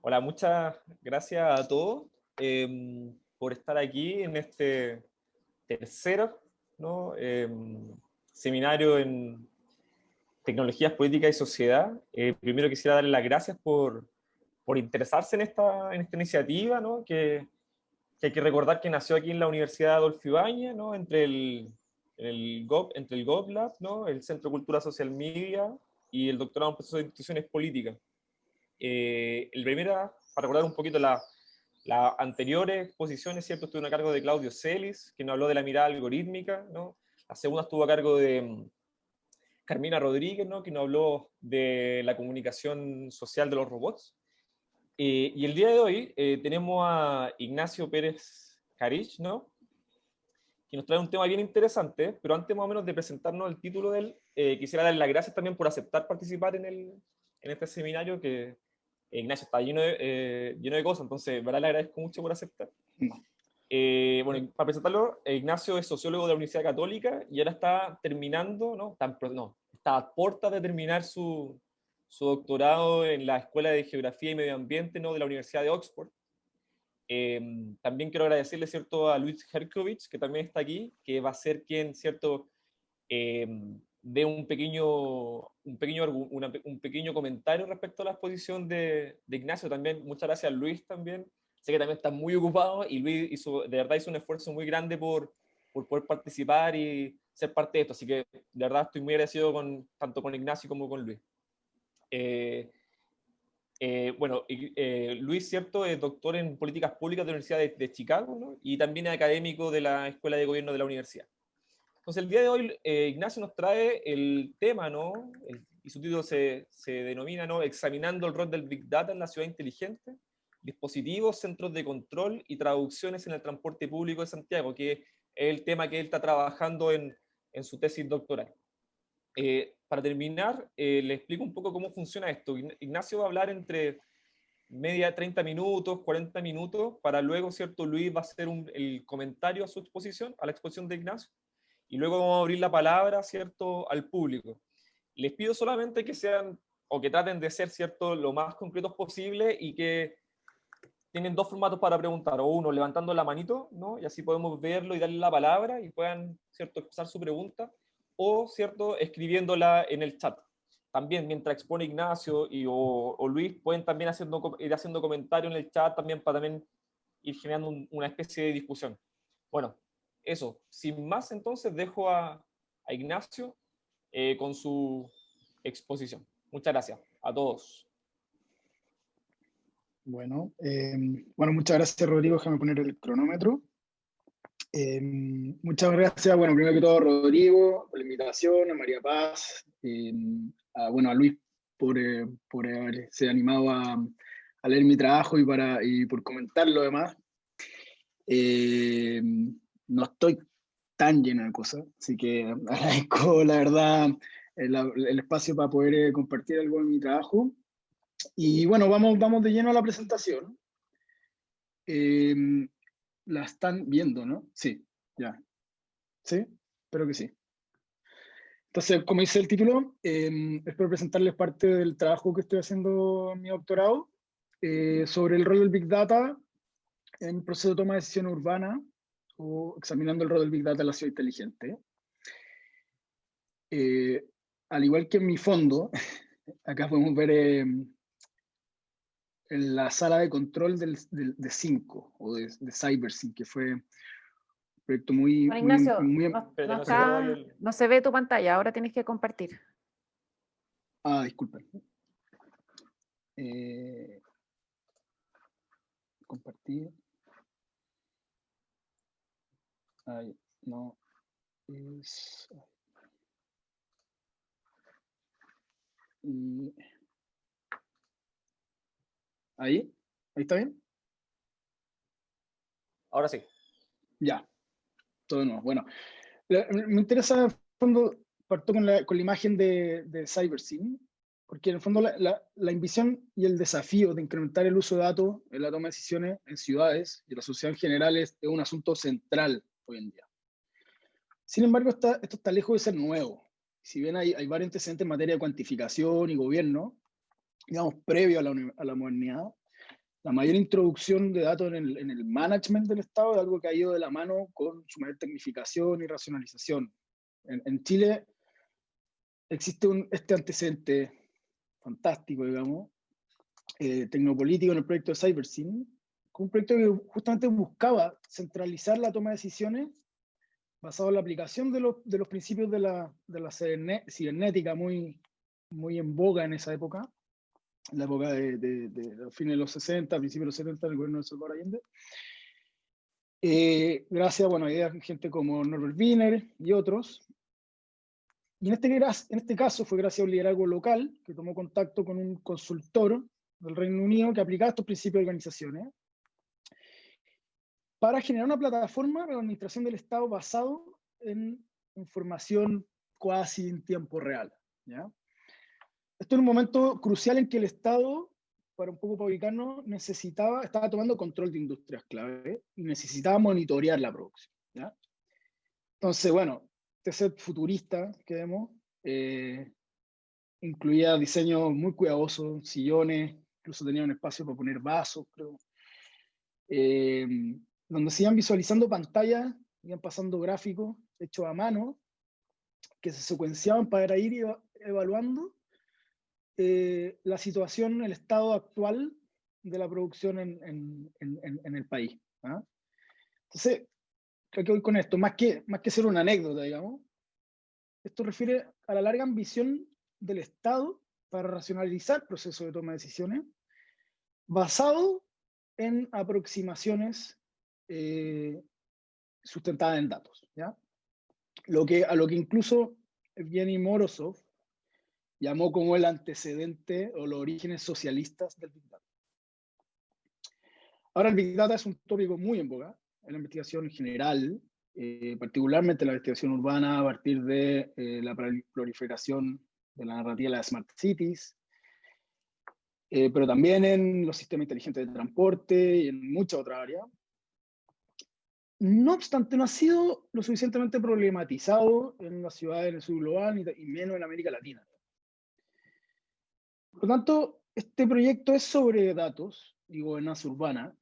Hola, muchas gracias a todos por estar aquí en este tercer, ¿no? Seminario en tecnologías, política y sociedad. Primero quisiera darle las gracias por interesarse en esta iniciativa, ¿no? Que hay que recordar que nació aquí en la Universidad Adolfo Ibáñez, ¿no? Entre el GovLab, ¿no? El Centro de Cultura Social Media y el doctorado en procesos de instituciones políticas. El primero, para recordar un poquito las anteriores exposiciones, ¿cierto? Estuvo a cargo de Claudio Celis, que nos habló de la mirada algorítmica, ¿no? La segunda estuvo a cargo de Carmina Rodríguez, ¿no? Que nos habló de la comunicación social de los robots. Y el día de hoy tenemos a Ignacio Pérez Carich, ¿no? Que nos trae un tema bien interesante, pero antes más o menos de presentarnos el título de él, quisiera darle las gracias también por aceptar participar en este seminario, que Ignacio está lleno de cosas, entonces, ¿verdad? Le agradezco mucho por aceptar. Bueno, para presentarlo, Ignacio es sociólogo de la Universidad Católica y ahora está terminando, ¿no? Está a puertas de terminar su doctorado en la Escuela de Geografía y Medio Ambiente, ¿no? De la Universidad de Oxford. También quiero agradecerle, ¿cierto?, a Luis Herkovich, que también está aquí, que va a ser quien, ¿cierto?, dé un pequeño comentario respecto a la exposición de Ignacio. También, muchas gracias a Luis también. Sé que también está muy ocupado y Luis de verdad hizo un esfuerzo muy grande por poder participar y ser parte de esto. Así que de verdad estoy muy agradecido tanto con Ignacio como con Luis. Luis, ¿cierto?, es doctor en políticas públicas de la Universidad de Chicago, ¿no? Y también es académico de la Escuela de Gobierno de la universidad. Entonces, el día de hoy, Ignacio nos trae el tema, ¿no? Y su título se denomina, ¿no? Examinando el rol del Big Data en la ciudad inteligente, dispositivos, centros de control y traducciones en el transporte público de Santiago, que es el tema que él está trabajando en su tesis doctoral. Para terminar, le explico un poco cómo funciona esto. Ignacio va a hablar entre media 30 minutos, 40 minutos, para luego, ¿cierto? Luis va a hacer el comentario a su exposición, a la exposición de Ignacio, y luego vamos a abrir la palabra, ¿cierto?, al público. Les pido solamente que sean, o que traten de ser, ¿cierto?, lo más concretos posible, y que tienen dos formatos para preguntar, o uno levantando la manito, ¿no? Y así podemos verlo y darle la palabra y puedan, ¿cierto?, expresar su pregunta, o, ¿cierto?, escribiéndola en el chat. También, mientras expone Ignacio o Luis, pueden también ir haciendo comentarios en el chat también para también ir generando una especie de discusión. Bueno, eso. Sin más, entonces, dejo a Ignacio con su exposición. Muchas gracias a todos. Bueno, muchas gracias, Rodrigo. Déjame poner el cronómetro. Muchas gracias, bueno, primero que todo, Rodrigo, por la invitación, a María Paz, a Luis por haberse animado a leer mi trabajo y por comentar lo demás. No estoy tan lleno de cosas, así que agradezco, la verdad, el espacio para poder compartir algo de mi trabajo. Y bueno, vamos de lleno a la presentación. La están viendo, ¿no? Sí, ya. ¿Sí? Espero que sí. Entonces, como dice el título, espero presentarles parte del trabajo que estoy haciendo en mi doctorado sobre el rol del Big Data en el proceso de toma de decisión urbana, o examinando el rol del Big Data en la ciudad inteligente. Al igual que en mi fondo, acá podemos ver en la sala de control de Cinco, o de CyberSync, que fue un proyecto muy... Juan Ignacio, muy no se ve tu pantalla, ahora tienes que compartir. Disculpen. Compartir. Ahí, no es... Y... ¿Ahí está bien? Ahora sí. Ya, todo de nuevo. Bueno, me interesa, en el fondo, parto con la imagen de CyberSync, porque en el fondo la ambición y el desafío de incrementar el uso de datos en la toma de decisiones en ciudades y en la sociedad en general es un asunto central hoy en día. Sin embargo, esto está lejos de ser nuevo. Si bien hay varios antecedentes en materia de cuantificación y gobierno, digamos, previo a la modernidad, la mayor introducción de datos en el management del Estado es algo que ha ido de la mano con su mayor tecnificación y racionalización. En Chile existe este antecedente fantástico, digamos, tecnopolítico en el proyecto de CyberSyn, un proyecto que justamente buscaba centralizar la toma de decisiones basado en la aplicación de los principios de la cibernética muy en boga en esa época, en la época de los fines de los 60, principios de los 70, del gobierno de Salvador Allende. Gracias, bueno, a gente como Norbert Wiener y otros. Y en este caso fue gracias a un liderazgo local que tomó contacto con un consultor del Reino Unido que aplicaba estos principios de organizaciones para generar una plataforma de administración del Estado basado en información casi en tiempo real, ¿ya? Esto es un momento crucial en que el Estado, para un poco para ubicarnos, estaba tomando control de industrias clave y necesitaba monitorear la producción, ¿ya? Entonces, bueno, este set futurista que vemos incluía diseños muy cuidadosos, sillones, incluso tenía un espacio para poner vasos, creo. Donde se iban visualizando pantallas, iban pasando gráficos hechos a mano, que se secuenciaban para ir evaluando la situación, el estado actual de la producción en el país, ¿ah? Entonces, creo que voy con esto, más que ser una anécdota, digamos, esto refiere a la larga ambición del Estado para racionalizar procesos de toma de decisiones basado en aproximaciones sustentadas en datos, ¿ya? A lo que incluso Evgeny Morozov llamó como el antecedente o los orígenes socialistas del Big Data. Ahora el Big Data es un tópico muy en boga en la investigación general, particularmente la investigación urbana a partir de la proliferación de la narrativa de las Smart Cities, pero también en los sistemas inteligentes de transporte y en muchas otras áreas. No obstante, no ha sido lo suficientemente problematizado en las ciudades del sur global y menos en América Latina. Por lo tanto, este proyecto es sobre datos y gobernanza urbana,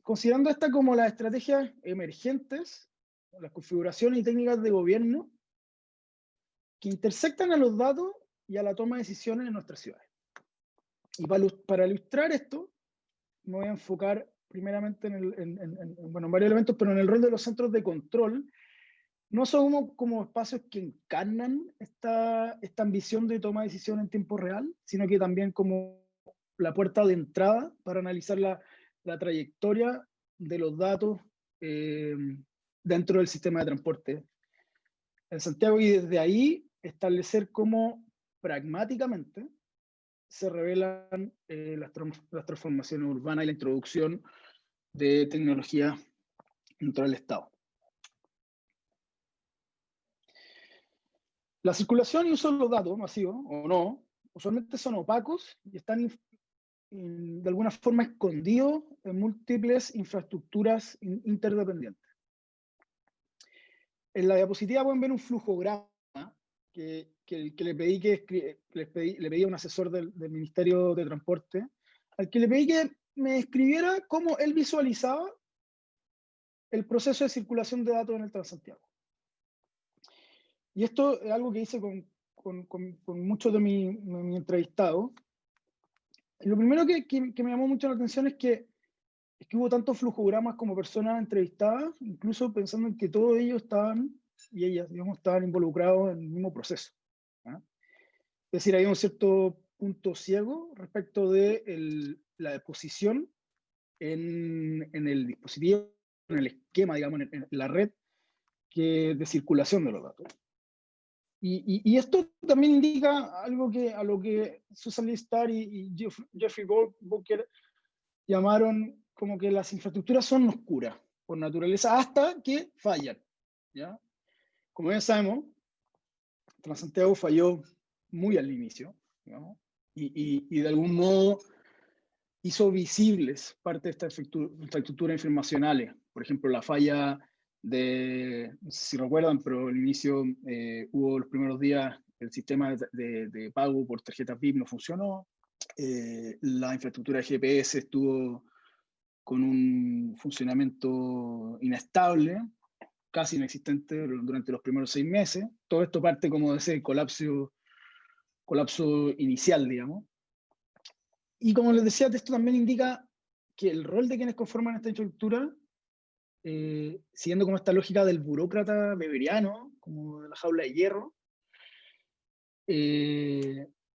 considerando esta como las estrategias emergentes, las configuraciones y técnicas de gobierno que intersectan a los datos y a la toma de decisiones en nuestras ciudades. Y para ilustrar esto, me voy a enfocar primeramente en varios elementos, pero en el rol de los centros de control, no son como espacios que encarnan esta ambición de toma de decisión en tiempo real, sino que también como la puerta de entrada para analizar la trayectoria de los datos dentro del sistema de transporte en Santiago, y desde ahí establecer cómo pragmáticamente se revelan las transformaciones urbanas y la introducción de tecnología dentro del Estado. La circulación y uso de los datos masivos, o no, usualmente son opacos y están de alguna forma escondidos en múltiples infraestructuras interdependientes. En la diapositiva pueden ver un flujograma que le pedí a un asesor del Ministerio de Transporte, al que le pedí que me escribiera cómo él visualizaba el proceso de circulación de datos en el Transantiago. Y esto es algo que hice con muchos de mis entrevistados. Y lo primero que me llamó mucho la atención es que hubo tantos flujogramas como personas entrevistadas, incluso pensando en que todos ellos y ellas, digamos, estaban involucrados en el mismo proceso, ¿ah? Es decir, había un cierto punto ciego respecto de la deposición en el dispositivo, en el esquema, digamos, en la red de circulación de los datos. Y esto también indica algo a lo que Susan Listar y Jeffrey Booker llamaron como que las infraestructuras son oscuras por naturaleza hasta que fallan, ¿ya? Como ya sabemos, Transantiago falló muy al inicio, ¿no? Y de algún modo hizo visibles parte de esta infraestructura informacionales. Por ejemplo, la falla no sé si recuerdan, pero al inicio hubo los primeros días el sistema de pago por tarjetas VIP no funcionó. La infraestructura de GPS estuvo con un funcionamiento inestable, casi inexistente durante los primeros 6 meses. Todo esto parte como de ese colapso inicial, digamos. Y como les decía, esto también indica que el rol de quienes conforman esta infraestructura, siguiendo como esta lógica del burócrata weberiano, como de la jaula de hierro,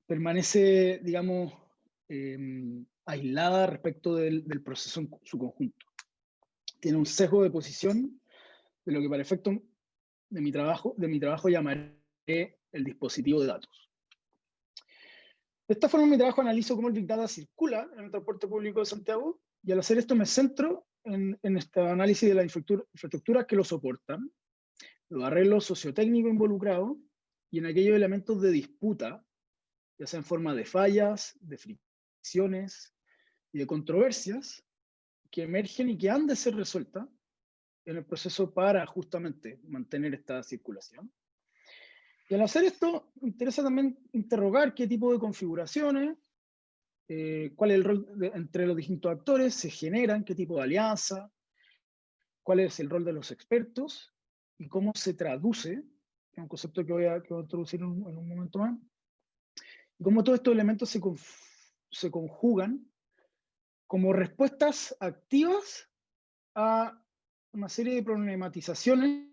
permanece, digamos, aislada respecto del proceso en su conjunto. Tiene un sesgo de posición de lo que para efecto de mi trabajo llamaré el dispositivo de datos. De esta forma, en mi trabajo analizo cómo el Big Data circula en el transporte público de Santiago, y al hacer esto me centro en este análisis de las infraestructuras que lo soportan, los arreglos sociotécnicos involucrados y en aquellos elementos de disputa, ya sea en forma de fallas, de fricciones y de controversias que emergen y que han de ser resueltas en el proceso para justamente mantener esta circulación. Y al hacer esto, me interesa también interrogar qué tipo de configuraciones, cuál es el rol entre los distintos actores, se generan, qué tipo de alianza, cuál es el rol de los expertos y cómo se traduce, que es un concepto que voy a introducir en un momento más, y cómo todos estos elementos se conjugan como respuestas activas a una serie de problematizaciones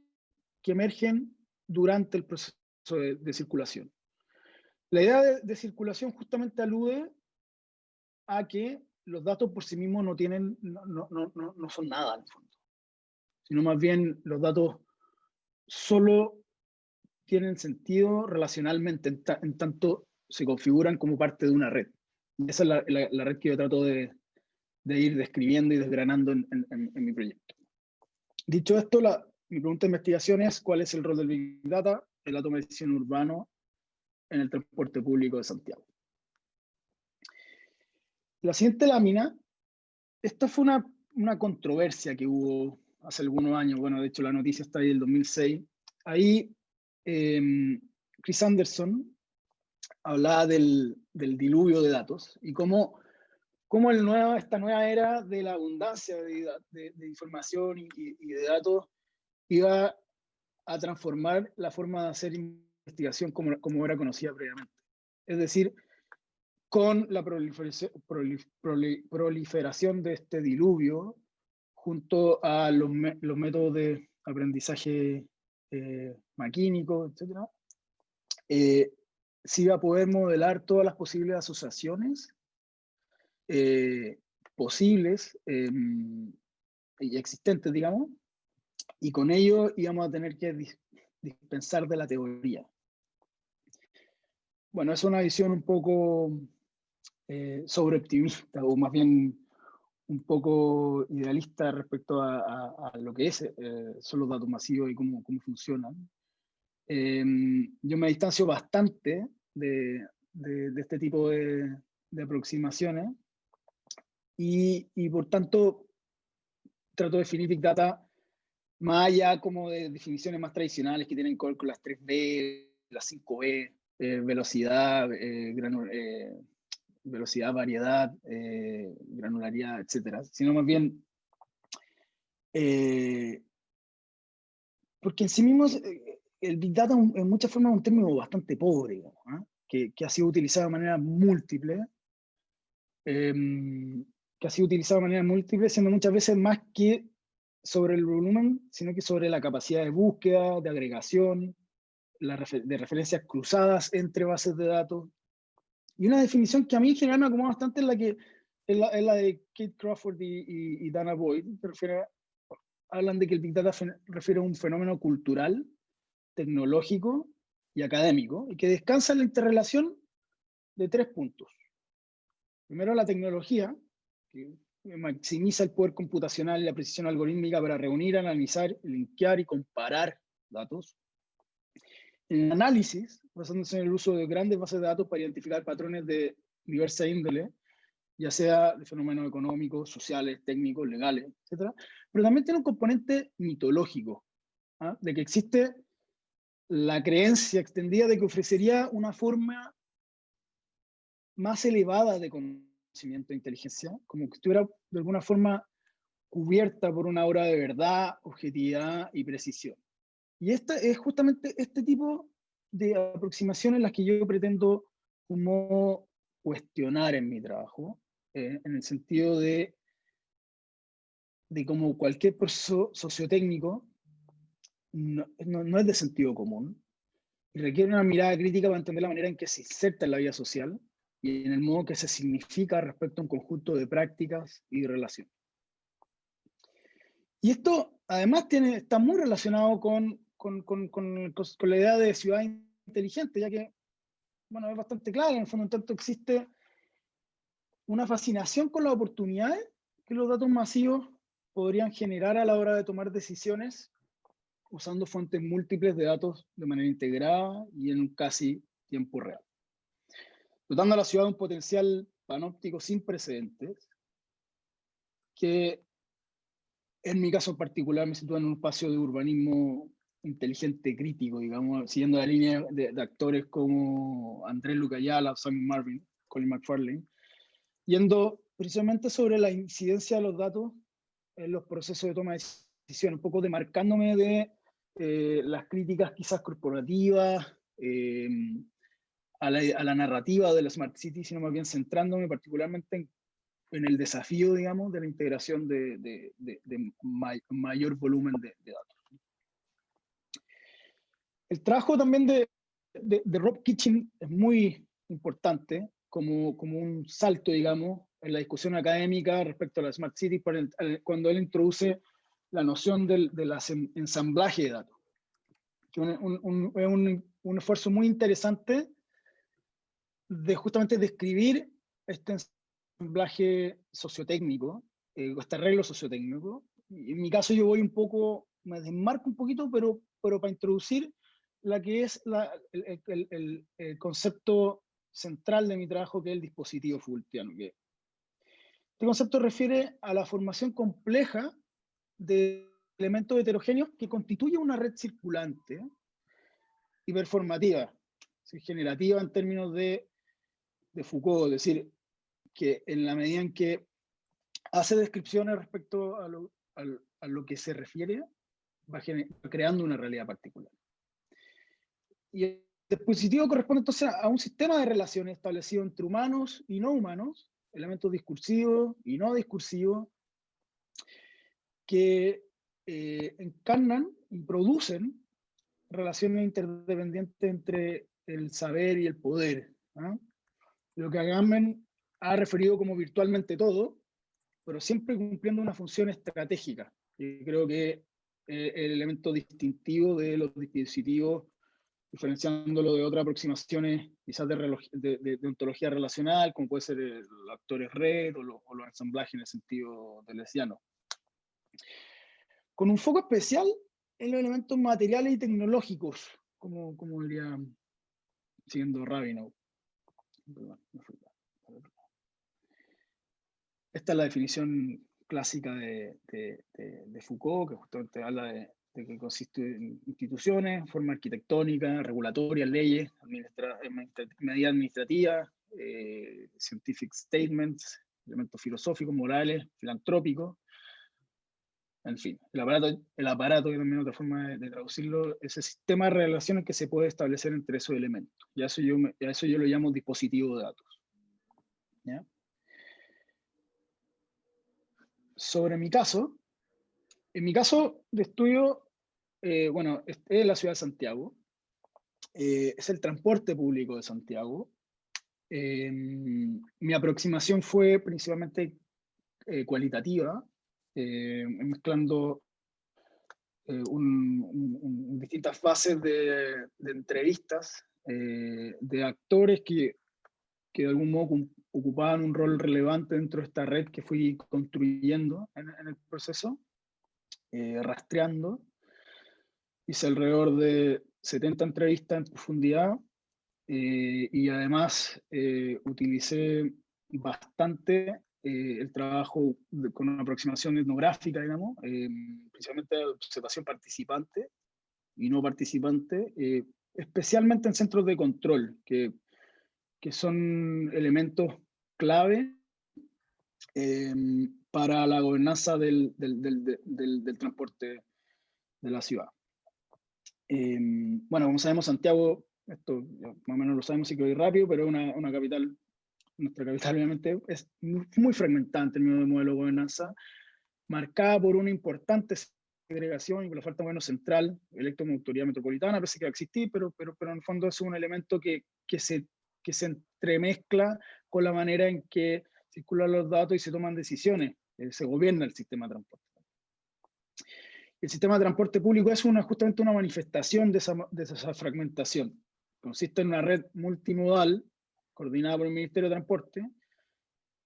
que emergen durante el proceso de circulación. La idea de circulación justamente alude a que los datos por sí mismos no son nada en el fondo, sino más bien los datos solo tienen sentido relacionalmente en tanto se configuran como parte de una red. Y esa es la red que yo trato de ir describiendo y desgranando en mi proyecto. Dicho esto, mi pregunta de investigación es: ¿cuál es el rol del Big Data, el dato de medición urbano, en el transporte público de Santiago? La siguiente lámina, esta fue una controversia que hubo hace algunos años. Bueno, de hecho la noticia está ahí del 2006. Ahí Chris Anderson hablaba del diluvio de datos y cómo esta nueva era de la abundancia de información y de datos iba a transformar la forma de hacer investigación como era conocida previamente. Es decir, con la proliferación de este diluvio, junto a los métodos de aprendizaje maquínico, etc., se iba a poder modelar todas las posibles asociaciones posibles y existentes, digamos, y con ello íbamos a tener que dispensar de la teoría. Bueno, es una visión un poco sobreoptimista, o más bien un poco idealista respecto a lo que son los datos masivos y cómo funcionan. Yo me distancio bastante de este tipo de aproximaciones y por tanto trato de definir Big Data más allá como de definiciones más tradicionales que tienen que ver con las 3B, las 5B, velocidad, velocidad, variedad, granularidad, etc. Sino más bien porque en sí mismo el Big Data en muchas formas es un término bastante pobre, digamos, ¿eh? que ha sido utilizado de manera múltiple, siendo muchas veces más que sobre el volumen, sino que sobre la capacidad de búsqueda, de agregación, de referencias cruzadas entre bases de datos. Y una definición que a mí en general me acomoda bastante es la de Kate Crawford y Dana Boyd, que hablan de que el Big Data refiere a un fenómeno cultural, tecnológico y académico, y que descansa en la interrelación de 3 puntos. Primero, la tecnología, que maximiza el poder computacional y la precisión algorítmica para reunir, analizar, linkear y comparar datos. El análisis, basándose en el uso de grandes bases de datos para identificar patrones de diversa índole, ya sea de fenómenos económicos, sociales, técnicos, legales, etc. Pero también tiene un componente mitológico, ¿ah? De que existe la creencia extendida de que ofrecería una forma más elevada de conocimiento de inteligencia, como que estuviera de alguna forma cubierta por una aura de verdad, objetividad y precisión. Y esta es justamente este tipo de aproximaciones las que yo pretendo como cuestionar en mi trabajo, en el sentido de como cualquier proceso sociotécnico no es de sentido común y requiere una mirada crítica para entender la manera en que se inserta en la vida social y en el modo que se significa respecto a un conjunto de prácticas y relaciones. Y esto además está muy relacionado con la idea de ciudad inteligente, ya que, bueno, es bastante claro, en el fondo, en tanto existe una fascinación con las oportunidades que los datos masivos podrían generar a la hora de tomar decisiones usando fuentes múltiples de datos de manera integrada y en un casi tiempo real, dotando a la ciudad de un potencial panóptico sin precedentes, que en mi caso en particular me sitúa en un espacio de urbanismo inteligente crítico, digamos, siguiendo la línea de actores como Andrés Luca Ayala, Simon Marvin, Colin McFarlane, yendo precisamente sobre la incidencia de los datos en los procesos de toma de decisiones, un poco demarcándome de las críticas quizás corporativas, a la narrativa de la Smart City, sino más bien centrándome particularmente en el desafío, digamos, de la integración de mayor volumen de datos. El trabajo también de Rob Kitchen es muy importante como un salto, digamos, en la discusión académica respecto a la Smart City cuando él introduce la noción del ensamblaje de datos, que es un esfuerzo muy interesante de justamente describir este ensamblaje sociotécnico, este arreglo sociotécnico. Y en mi caso yo voy un poco, me desmarco un poquito, pero para introducir la que es el concepto central de mi trabajo, que es el dispositivo Foucaultiano. Este concepto refiere a la formación compleja de elementos heterogéneos que constituyen una red circulante y performativa, generativa en términos de Foucault, es decir, que en la medida en que hace descripciones respecto a lo que se refiere, va creando una realidad particular. Y el dispositivo corresponde entonces a un sistema de relaciones establecido entre humanos y no humanos, elementos discursivos y no discursivos, que encarnan y producen relaciones interdependientes entre el saber y el poder, ¿no? Lo que Agamben ha referido como virtualmente todo, pero siempre cumpliendo una función estratégica. Y creo que el elemento distintivo de los dispositivos, diferenciándolo de otras aproximaciones quizás de ontología relacional, como puede ser los actores red o los ensamblajes en el sentido deleuziano. Con un foco especial en los elementos materiales y tecnológicos, como diría, siguiendo Rabinow. Esta es la definición clásica de Foucault, que justamente habla de que consiste en instituciones, forma arquitectónica, regulatorias, leyes, medidas administrativas, scientific statements, elementos filosóficos, morales, filantrópicos, en fin, el aparato, que también es otra forma de traducirlo, es el sistema de relaciones que se puede establecer entre esos elementos. Y a eso yo lo llamo dispositivo de datos. ¿Ya? Sobre mi caso, en mi caso de estudio, bueno, es la ciudad de Santiago, es el transporte público de Santiago. Mi aproximación fue principalmente cualitativa, mezclando distintas fases de entrevistas de actores que de algún modo ocupaban un rol relevante dentro de esta red que fui construyendo en el proceso, rastreando. Hice alrededor de 70 entrevistas en profundidad y además utilicé bastante el trabajo con una aproximación etnográfica, digamos, principalmente de observación participante y no participante, especialmente en centros de control, que que son elementos clave para la gobernanza del transporte de la ciudad. Bueno, como sabemos, Santiago, esto más o menos lo sabemos, sí que voy rápido, pero es una capital, nuestra capital obviamente es muy fragmentada en términos de modelo de gobernanza, marcada por una importante segregación y por la falta de gobierno central, electo como autoridad metropolitana, parece que va a existir, pero en el fondo es un elemento que se entremezcla con la manera en que circulan los datos y se toman decisiones, se gobierna el sistema de transporte. El sistema de transporte público es justamente una manifestación de esa fragmentación. Consiste en una red multimodal coordinada por el Ministerio de Transporte,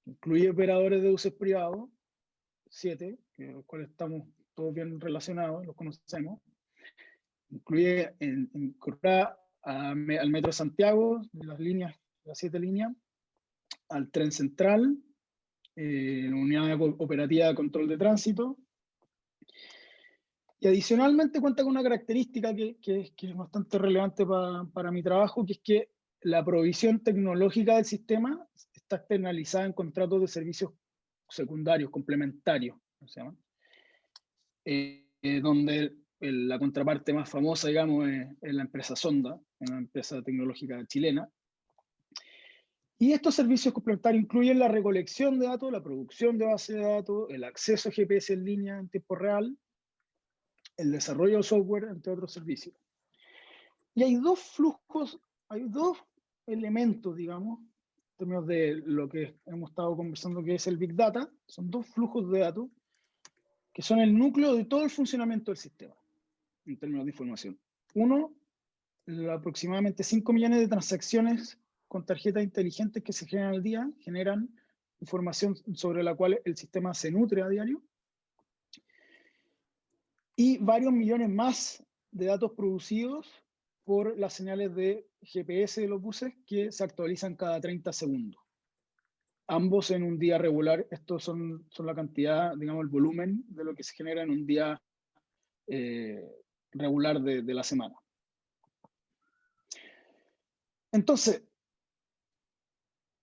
incluye operadores de buses privados, 7, con los cuales estamos todos bien relacionados, los conocemos. Incluye incorpora al Metro Santiago, las 7 líneas, al Tren Central, la Unidad Operativa de Control de Tránsito. Y adicionalmente cuenta con una característica que es bastante relevante para mi trabajo, que es que la provisión tecnológica del sistema está externalizada en contratos de servicios secundarios, complementarios, ¿se llama? Donde la contraparte más famosa, digamos, es la empresa Sonda, una empresa tecnológica chilena. Y estos servicios complementarios incluyen la recolección de datos, la producción de bases de datos, el acceso a GPS en línea en tiempo real, el desarrollo de software, entre otros servicios. Y hay dos flujos, hay dos elementos, digamos, en términos de lo que hemos estado conversando, que es el Big Data. Son dos flujos de datos que son el núcleo de todo el funcionamiento del sistema, en términos de información. Uno, aproximadamente 5 millones de transacciones con tarjetas inteligentes que se generan al día, generan información sobre la cual el sistema se nutre a diario. Y varios millones más de datos producidos por las señales de GPS de los buses que se actualizan cada 30 segundos. Ambos en un día regular. Estos son la cantidad, digamos, el volumen de lo que se genera en un día regular de la semana. Entonces,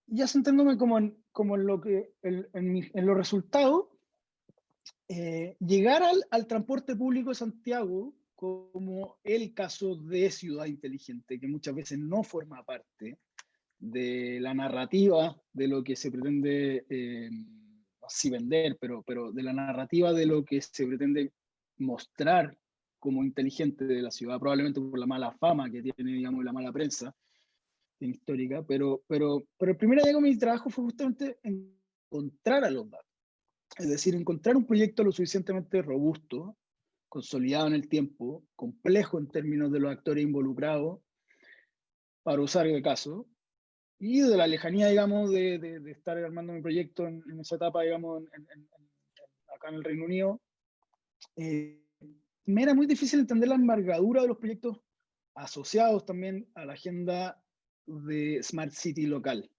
ya sentándome como en los resultados, llegar al transporte público de Santiago como el caso de ciudad inteligente, que muchas veces no forma parte de la narrativa de lo que se pretende, así vender, pero de la narrativa de lo que se pretende mostrar como inteligente de la ciudad, probablemente por la mala fama que tiene, digamos, la mala prensa histórica, pero el primer día de mi trabajo fue justamente encontrar a los datos. Es decir, encontrar un proyecto lo suficientemente robusto, consolidado en el tiempo, complejo en términos de los actores involucrados, para usar el caso, y de la lejanía, digamos, de estar armando mi proyecto en esa etapa, digamos, acá en el Reino Unido, me era muy difícil entender la envergadura de los proyectos asociados también a la agenda de Smart City local.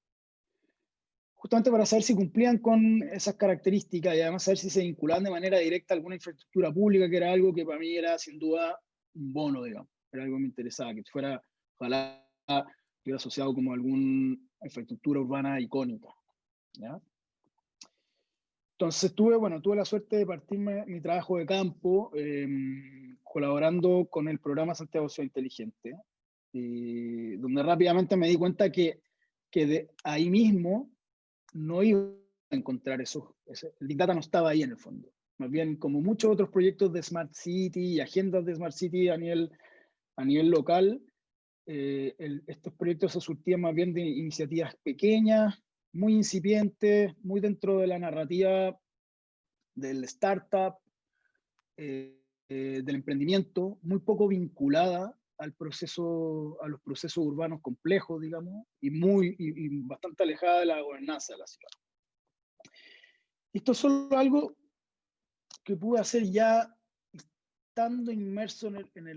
Justamente para saber si cumplían con esas características y además saber si se vinculaban de manera directa a alguna infraestructura pública, que era algo que para mí era sin duda un bono, digamos. Era algo que me interesaba, que fuera, ojalá, estuviera asociado como a alguna infraestructura urbana icónica, ¿ya? Entonces tuve la suerte de partir mi trabajo de campo colaborando con el programa Santiago Ciudad Inteligente, donde rápidamente me di cuenta que de ahí mismo no iba a encontrar el Big Data no estaba ahí en el fondo. Más bien, como muchos otros proyectos de Smart City y agendas de Smart City a nivel local, estos proyectos se surtían más bien de iniciativas pequeñas, muy incipientes, muy dentro de la narrativa del startup, del emprendimiento, muy poco vinculada a los procesos urbanos complejos, digamos, y bastante alejada de la gobernanza de la ciudad. Esto es solo algo que pude hacer ya estando inmerso en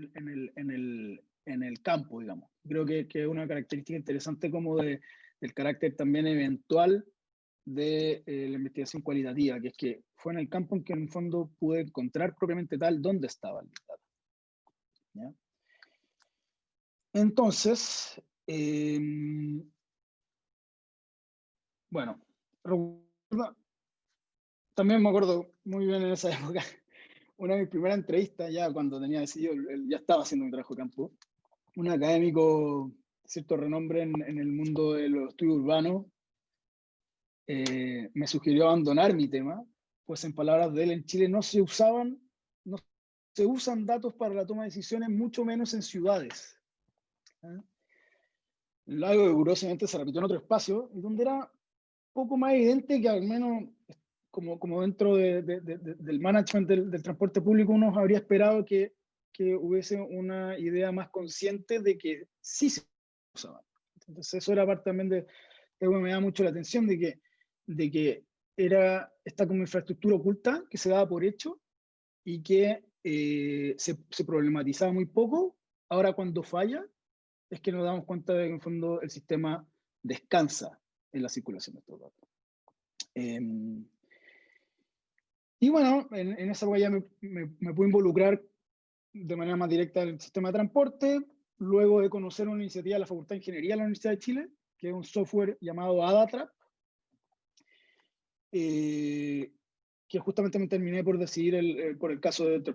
el campo, digamos. Creo que es una característica interesante como del carácter también eventual de la investigación cualitativa, que es que fue en el campo en que en el fondo pude encontrar propiamente tal dónde estaba el Big Data, ¿ya? Entonces, Bueno, recuerdo, también me acuerdo muy bien en esa época, una de mis primeras entrevistas, ya cuando tenía decidido, ya estaba haciendo mi trabajo de campo, un académico de cierto renombre en el mundo de los estudios urbanos, me sugirió abandonar mi tema, pues en palabras de él, en Chile no se usan datos para la toma de decisiones, mucho menos en ciudades. ¿Ah? Algo que curiosamente se repitió en otro espacio, y donde era poco más evidente que al menos como dentro del management del transporte público uno habría esperado que hubiese una idea más consciente de que sí se usaban. Entonces eso era parte también de que me da mucho la atención de que era esta como infraestructura oculta que se daba por hecho y que se problematizaba muy poco. Ahora cuando falla es que nos damos cuenta de que en el fondo el sistema descansa en la circulación de estos datos. Y bueno, en esa ya me pude involucrar de manera más directa en el sistema de transporte, luego de conocer una iniciativa de la Facultad de Ingeniería de la Universidad de Chile, que es un software llamado AdaTrap, que justamente me terminé por decidir por el caso de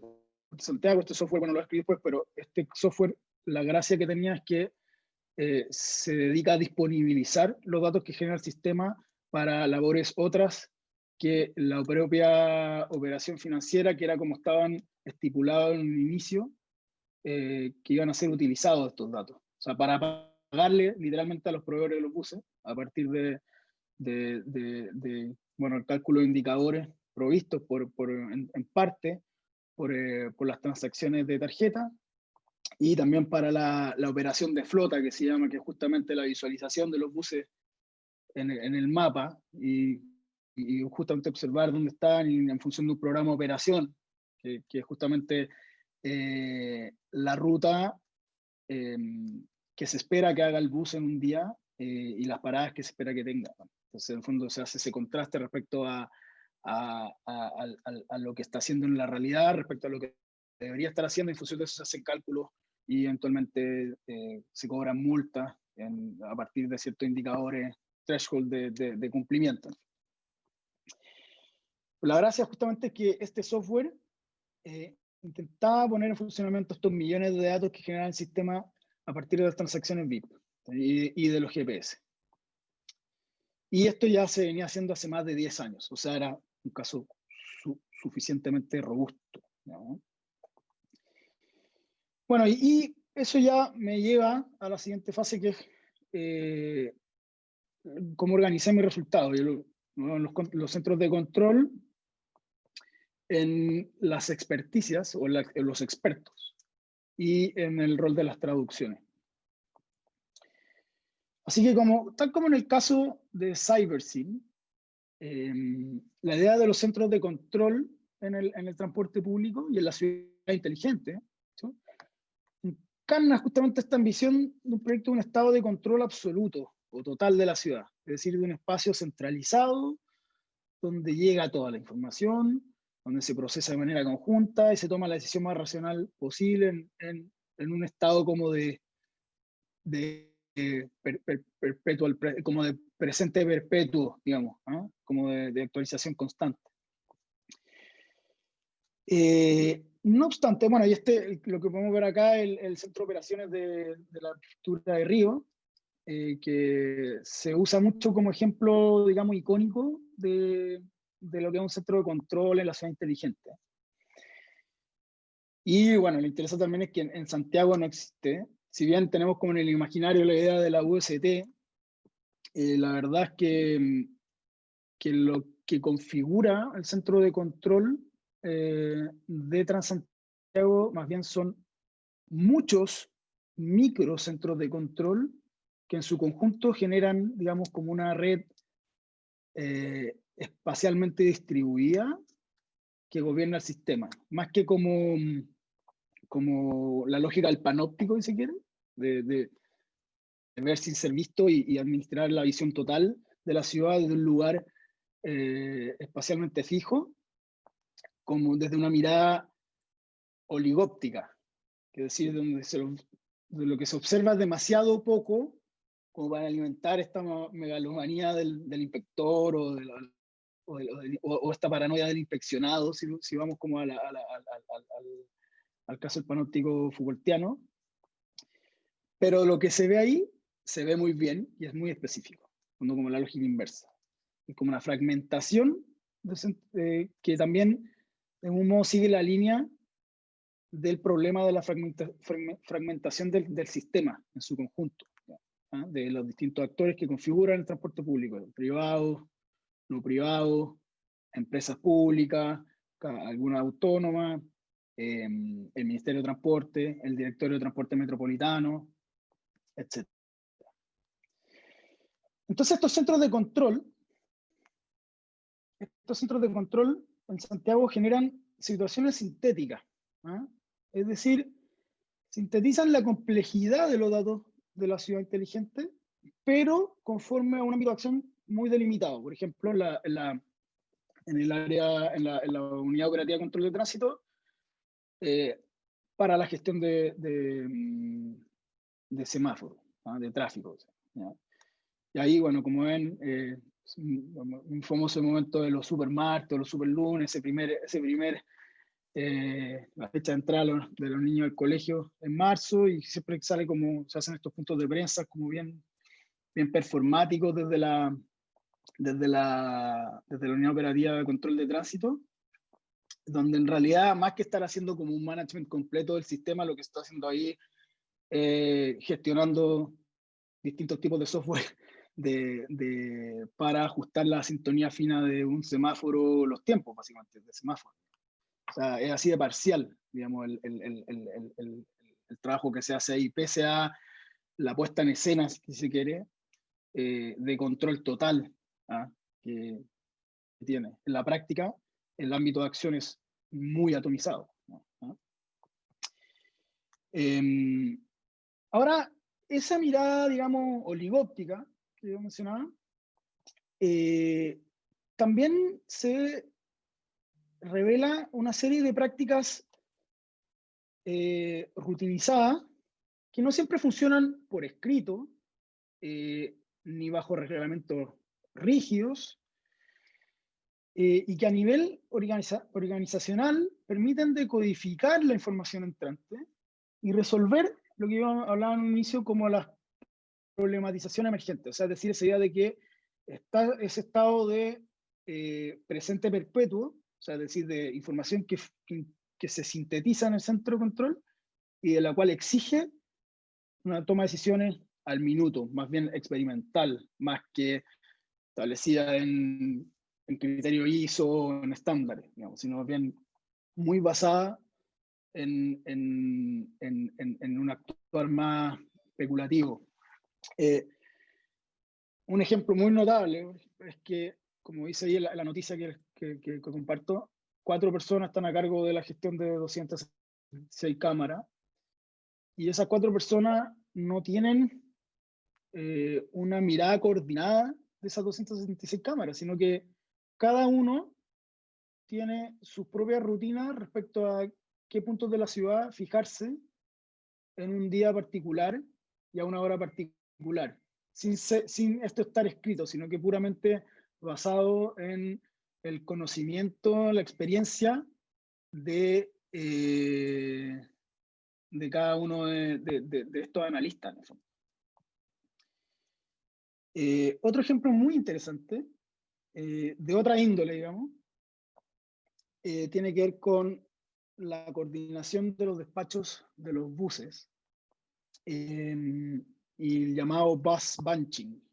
Santiago. Este software, bueno, lo escribí después, pero este software, la gracia que tenía es que se dedica a disponibilizar los datos que genera el sistema para labores otras que la propia operación financiera, que era como estaban estipulados en un inicio, que iban a ser utilizados estos datos. O sea, para pagarle literalmente a los proveedores de los buses, a partir bueno, el cálculo de indicadores provistos en parte por las transacciones de tarjeta, y también para la operación de flota, que se llama, que es justamente la visualización de los buses en el mapa y justamente observar dónde están y en función de un programa de operación, que es justamente la ruta que se espera que haga el bus en un día y las paradas que se espera que tenga. Entonces, en el fondo se hace ese contraste respecto a lo que está haciendo en la realidad, respecto a lo que debería estar haciendo. En función de eso se hacen cálculos y eventualmente se cobran multas a partir de ciertos indicadores, threshold de cumplimiento. La gracia justamente es que este software intentaba poner en funcionamiento estos millones de datos que genera el sistema a partir de las transacciones VIP y de los GPS. Y esto ya se venía haciendo hace más de 10 años, o sea, era un caso suficientemente robusto, ¿no? Bueno, y eso ya me lleva a la siguiente fase, que es cómo organizar mis resultados. Los centros de control en las experticias o en los expertos y en el rol de las traducciones. Así que tal como en el caso de CyberSyn, la idea de los centros de control en el transporte público y en la ciudad inteligente, ¿sí?, encarna justamente esta ambición de un proyecto de un estado de control absoluto o total de la ciudad, es decir, de un espacio centralizado donde llega toda la información, donde se procesa de manera conjunta y se toma la decisión más racional posible en un estado como de perpetual, como de presente perpetuo, digamos, ¿no?, como de actualización constante. No obstante, bueno, y lo que podemos ver acá, el centro de operaciones de la prefectura de Río, que se usa mucho como ejemplo, digamos, icónico de lo que es un centro de control en la ciudad inteligente. Y bueno, lo interesante también es que en Santiago no existe. Si bien tenemos como en el imaginario la idea de la UST, la verdad es que lo que configura el centro de control de Transantiago más bien son muchos microcentros de control que en su conjunto generan, digamos, como una red espacialmente distribuida que gobierna el sistema, más que como la lógica del panóptico, si se quiere, de ver sin ser visto y administrar la visión total de la ciudad desde un lugar espacialmente fijo, como desde una mirada oligóptica, es decir, donde de lo que se observa demasiado poco como para alimentar esta megalomanía del inspector o esta paranoia del inspeccionado, si vamos como al caso del panóptico Foucaultiano. Pero lo que se ve ahí se ve muy bien y es muy específico, como la lógica inversa. Es como una fragmentación que también de un modo sigue la línea del problema de la fragmentación del sistema en su conjunto, ¿ah? De los distintos actores que configuran el transporte público, privados, no privados, empresas públicas, algunas autónomas, el Ministerio de Transporte, el Directorio de Transporte Metropolitano, etc. Entonces estos centros de control en Santiago generan situaciones sintéticas, ¿ah? Es decir, sintetizan la complejidad de los datos de la ciudad inteligente, pero conforme a un ámbito de acción muy delimitado. Por ejemplo, en la unidad operativa de control de tránsito, para la gestión de semáforos, ¿ah? De tráfico, ¿ya? Y ahí, bueno, como ven, un famoso momento de los supermartes, los superlunes, la fecha de entrada de los niños al colegio en marzo, y siempre sale como, se hacen estos puntos de prensa como bien performáticos desde la Unidad Operativa de Control de Tránsito, donde en realidad, más que estar haciendo como un management completo del sistema, lo que está haciendo ahí gestionando distintos tipos de software para ajustar la sintonía fina de un semáforo, los tiempos básicamente de semáforo. O sea, es así de parcial, digamos, el trabajo que se hace ahí, pese a la puesta en escena, si se quiere, de control total, ¿ah? que tiene. En la práctica, el ámbito de acción es muy atomizado, ¿no? Ahora, esa mirada, digamos, oligóptica que yo mencionaba, también se revela una serie de prácticas rutinizadas que no siempre funcionan por escrito, ni bajo reglamentos rígidos, y que a nivel organizacional permiten decodificar la información entrante y resolver lo que yo hablaba en un inicio como la problematización emergente, o sea, es decir, esa idea de que está ese estado de presente perpetuo, o sea, es decir, de información que se sintetiza en el centro de control y de la cual exige una toma de decisiones al minuto, más bien experimental, más que establecida en criterio ISO o en estándares, digamos, sino más bien muy basada en un actuar más especulativo. Un ejemplo muy notable es que, como dice ahí la noticia que comparto, 4 personas están a cargo de la gestión de 206 cámaras, y esas 4 personas no tienen una mirada coordinada de esas 276 cámaras, sino que cada uno tiene sus propias rutinas respecto a qué puntos de la ciudad fijarse en un día particular y a una hora particular, sin esto estar escrito, sino que puramente basado en el conocimiento, la experiencia de cada uno de estos analistas, en el fondo. Otro ejemplo muy interesante, de otra índole, digamos, tiene que ver con la coordinación de los despachos de los buses y el llamado bus bunching,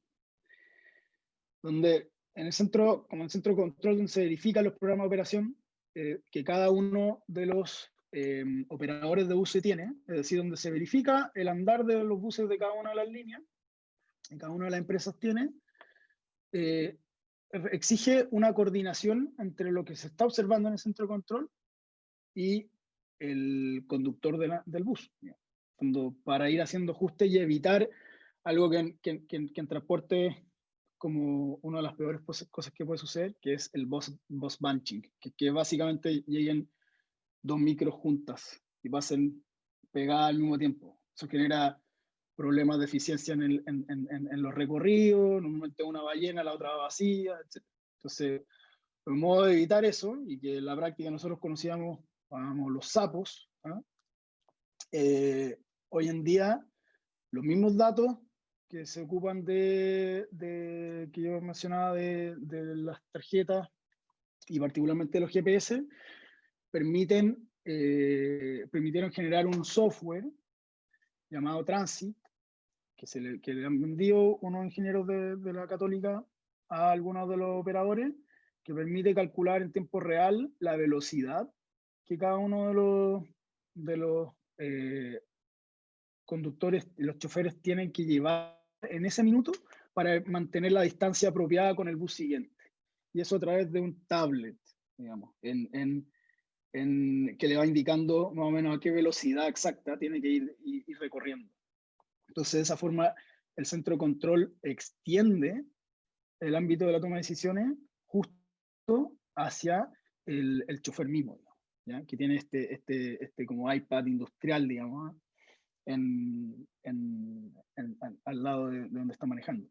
donde en el centro, como el centro de control donde se verifican los programas de operación que cada uno de los operadores de buses tiene, es decir, donde se verifica el andar de los buses de cada una de las líneas, que cada una de las empresas tiene, exige una coordinación entre lo que se está observando en el centro de control y el conductor del bus, para ir haciendo ajustes y evitar algo que en transporte como una de las peores cosas que puede suceder, que es el bus bunching, que básicamente lleguen 2 micros juntas y pasen pegadas al mismo tiempo. Eso genera problemas de eficiencia en los recorridos, en un momento una va llena, la otra va vacía, etc. Entonces, el modo de evitar eso, y que en la práctica nosotros conocíamos los sapos, ¿ah? Hoy en día los mismos datos que se ocupan que yo mencionaba de las tarjetas y particularmente de los GPS, permitieron generar un software llamado Transit, que le han vendido unos ingenieros de la Católica a algunos de los operadores, que permite calcular en tiempo real la velocidad que cada uno de los conductores y los choferes tienen que llevar en ese minuto para mantener la distancia apropiada con el bus siguiente. Y eso a través de un tablet, digamos, que le va indicando más o menos a qué velocidad exacta tiene que ir recorriendo. Entonces, de esa forma, el centro de control extiende el ámbito de la toma de decisiones justo hacia el chofer mismo, ¿ya? Que tiene este como iPad industrial, digamos, al lado de donde está manejando.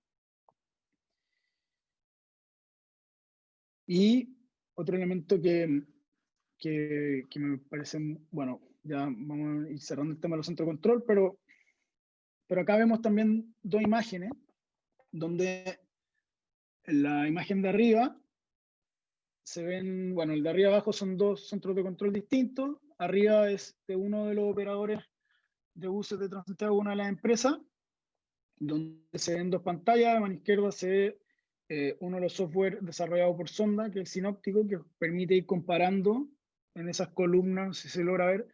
Y otro elemento que me parece, bueno, ya vamos a ir cerrando el tema de los centros de control, pero acá vemos también dos imágenes, donde en la imagen de arriba se ven, bueno, el de arriba abajo son dos centros de control distintos, arriba es de uno de los operadores de buses de Transantiago, una de las empresas, donde se ven dos pantallas. A mano izquierda se ve uno de los software desarrollados por Sonda, que es el sinóptico, que permite ir comparando en esas columnas, si se logra ver,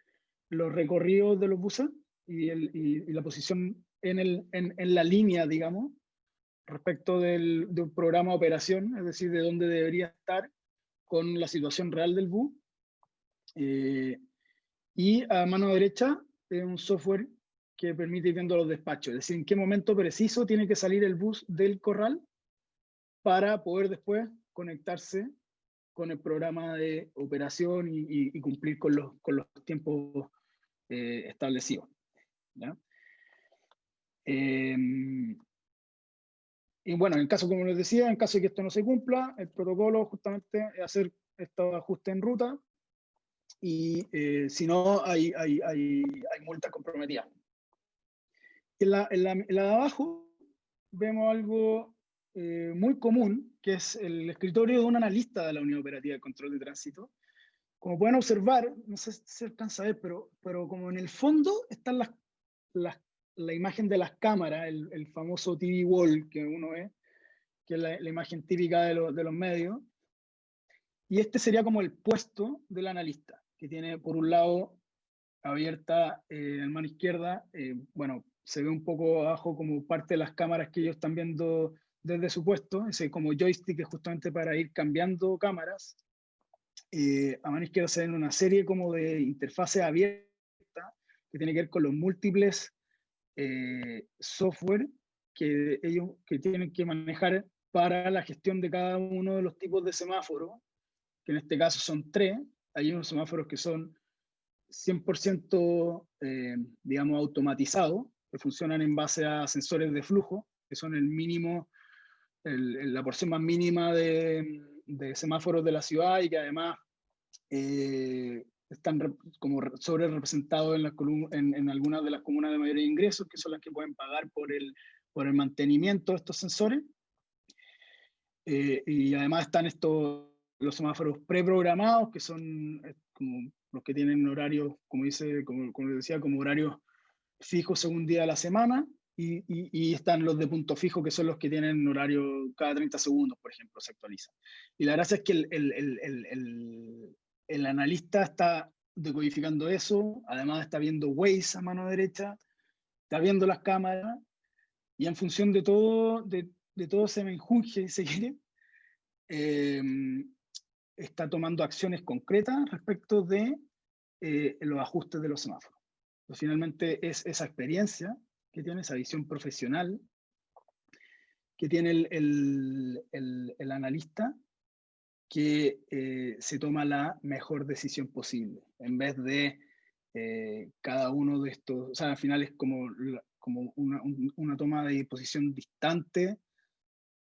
los recorridos de los buses y la posición en la línea, digamos, respecto de un programa de operación, es decir, de dónde debería estar con la situación real del bus. Y a mano derecha es un software que permite ir viendo los despachos, es decir, en qué momento preciso tiene que salir el bus del corral para poder después conectarse con el programa de operación y cumplir con los tiempos establecidos, ¿ya? Y bueno, en caso, como les decía, en caso de que esto no se cumpla, el protocolo justamente es hacer estos ajustes en ruta, y si no, hay multas comprometidas. En la de abajo vemos algo muy común, que es el escritorio de un analista de la Unidad Operativa de Control de Tránsito. Como pueden observar, no sé si se alcanza a ver, pero como en el fondo están la imagen de las cámaras, el famoso TV wall que uno ve, que es la imagen típica de los medios. Y este sería como el puesto del analista, que tiene por un lado abierta en mano izquierda, bueno, se ve un poco abajo como parte de las cámaras que ellos están viendo desde su puesto, ese como joystick es justamente para ir cambiando cámaras. A mano izquierda se ven una serie como de interfaces abiertas que tiene que ver con los múltiples software que ellos tienen que manejar para la gestión de cada uno de los tipos de semáforos, que en este caso son 3. Hay unos semáforos que son 100% digamos automatizados, que funcionan en base a sensores de flujo, que son el mínimo, la porción más mínima de semáforos de la ciudad, y que además están como sobre representados en algunas de las comunas de mayores ingresos, que son las que pueden pagar por el mantenimiento de estos sensores. Y además están los semáforos preprogramados, que son como los que tienen horarios, como les decía, como horarios fijos según día de la semana, y están los de punto fijo, que son los que tienen horario cada 30 segundos, por ejemplo, se actualizan. Y la gracia es que el analista está decodificando eso, además está viendo Waze a mano derecha, está viendo las cámaras, y en función de todo ese menjunje, si se quiere, está tomando acciones concretas respecto de los ajustes de los semáforos. Pues finalmente es esa experiencia que tiene, esa visión profesional que tiene el analista, que se toma la mejor decisión posible, en vez de cada uno de estos, o sea, al final es como como una toma de disposición distante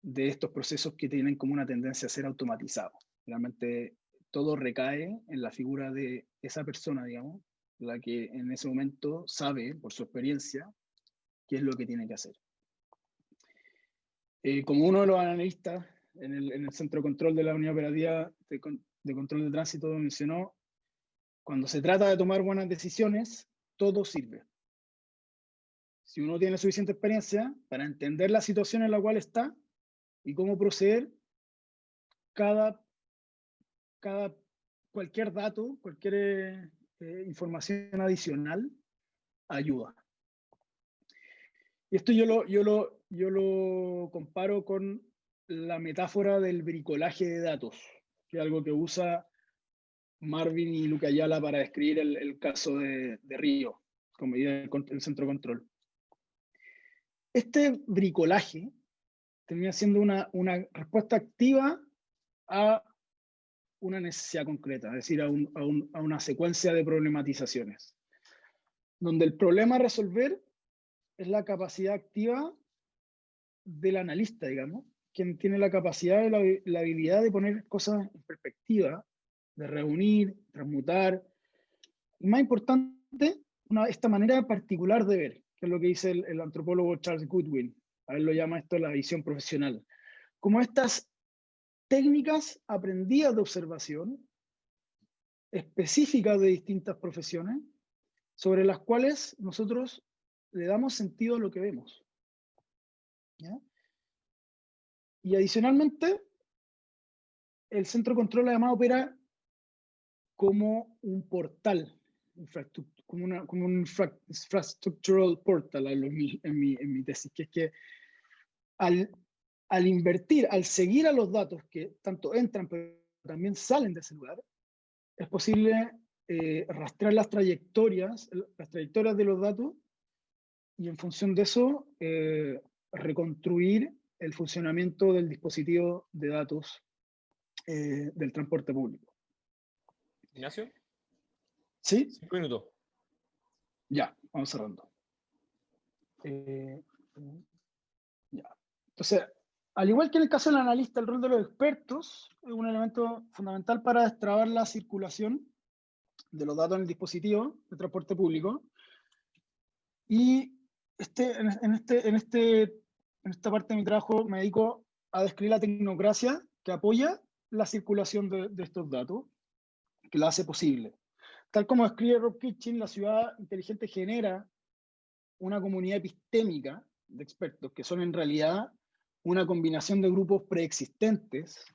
de estos procesos que tienen como una tendencia a ser automatizados. Realmente todo recae en la figura de esa persona, digamos, la que en ese momento sabe, por su experiencia, qué es lo que tiene que hacer. Como uno de los analistas en el centro de control de la unidad operativa de control de tránsito mencionó, cuando se trata de tomar buenas decisiones, todo sirve. Si uno tiene suficiente experiencia para entender la situación en la cual está y cómo proceder, cualquier dato, cualquier información adicional ayuda. Y esto yo lo comparo con la metáfora del bricolaje de datos, que es algo que usa Marvin y Luca Ayala para describir el caso de Río, con medida del centro de control. Este bricolaje termina siendo una respuesta activa a una necesidad concreta, es decir, a una secuencia de problematizaciones, donde el problema a resolver es la capacidad activa del analista, digamos, quien tiene la capacidad y la habilidad de poner cosas en perspectiva, de reunir, transmutar, y más importante, esta manera particular de ver, que es lo que dice el antropólogo Charles Goodwin, a él lo llama esto la visión profesional, como estas técnicas aprendidas de observación, específicas de distintas profesiones, sobre las cuales nosotros le damos sentido a lo que vemos. ¿Ya? Y adicionalmente, el centro de control además opera como un portal, como un infrastructural portal en mi tesis, que es que al invertir, al seguir a los datos que tanto entran pero también salen de ese lugar, es posible rastrear las trayectorias de los datos y en función de eso reconstruir el funcionamiento del dispositivo de datos del transporte público. Ignacio, ¿Sí? 5 minutos. Ya, vamos cerrando. Ya. Entonces, al igual que en el caso del analista, el rol de los expertos es un elemento fundamental para destrabar la circulación de los datos en el dispositivo de transporte público. Y en esta parte de mi trabajo me dedico a describir la tecnocracia que apoya la circulación de estos datos, que la hace posible. Tal como describe Rob Kitchen, la ciudad inteligente genera una comunidad epistémica de expertos que son en realidad una combinación de grupos preexistentes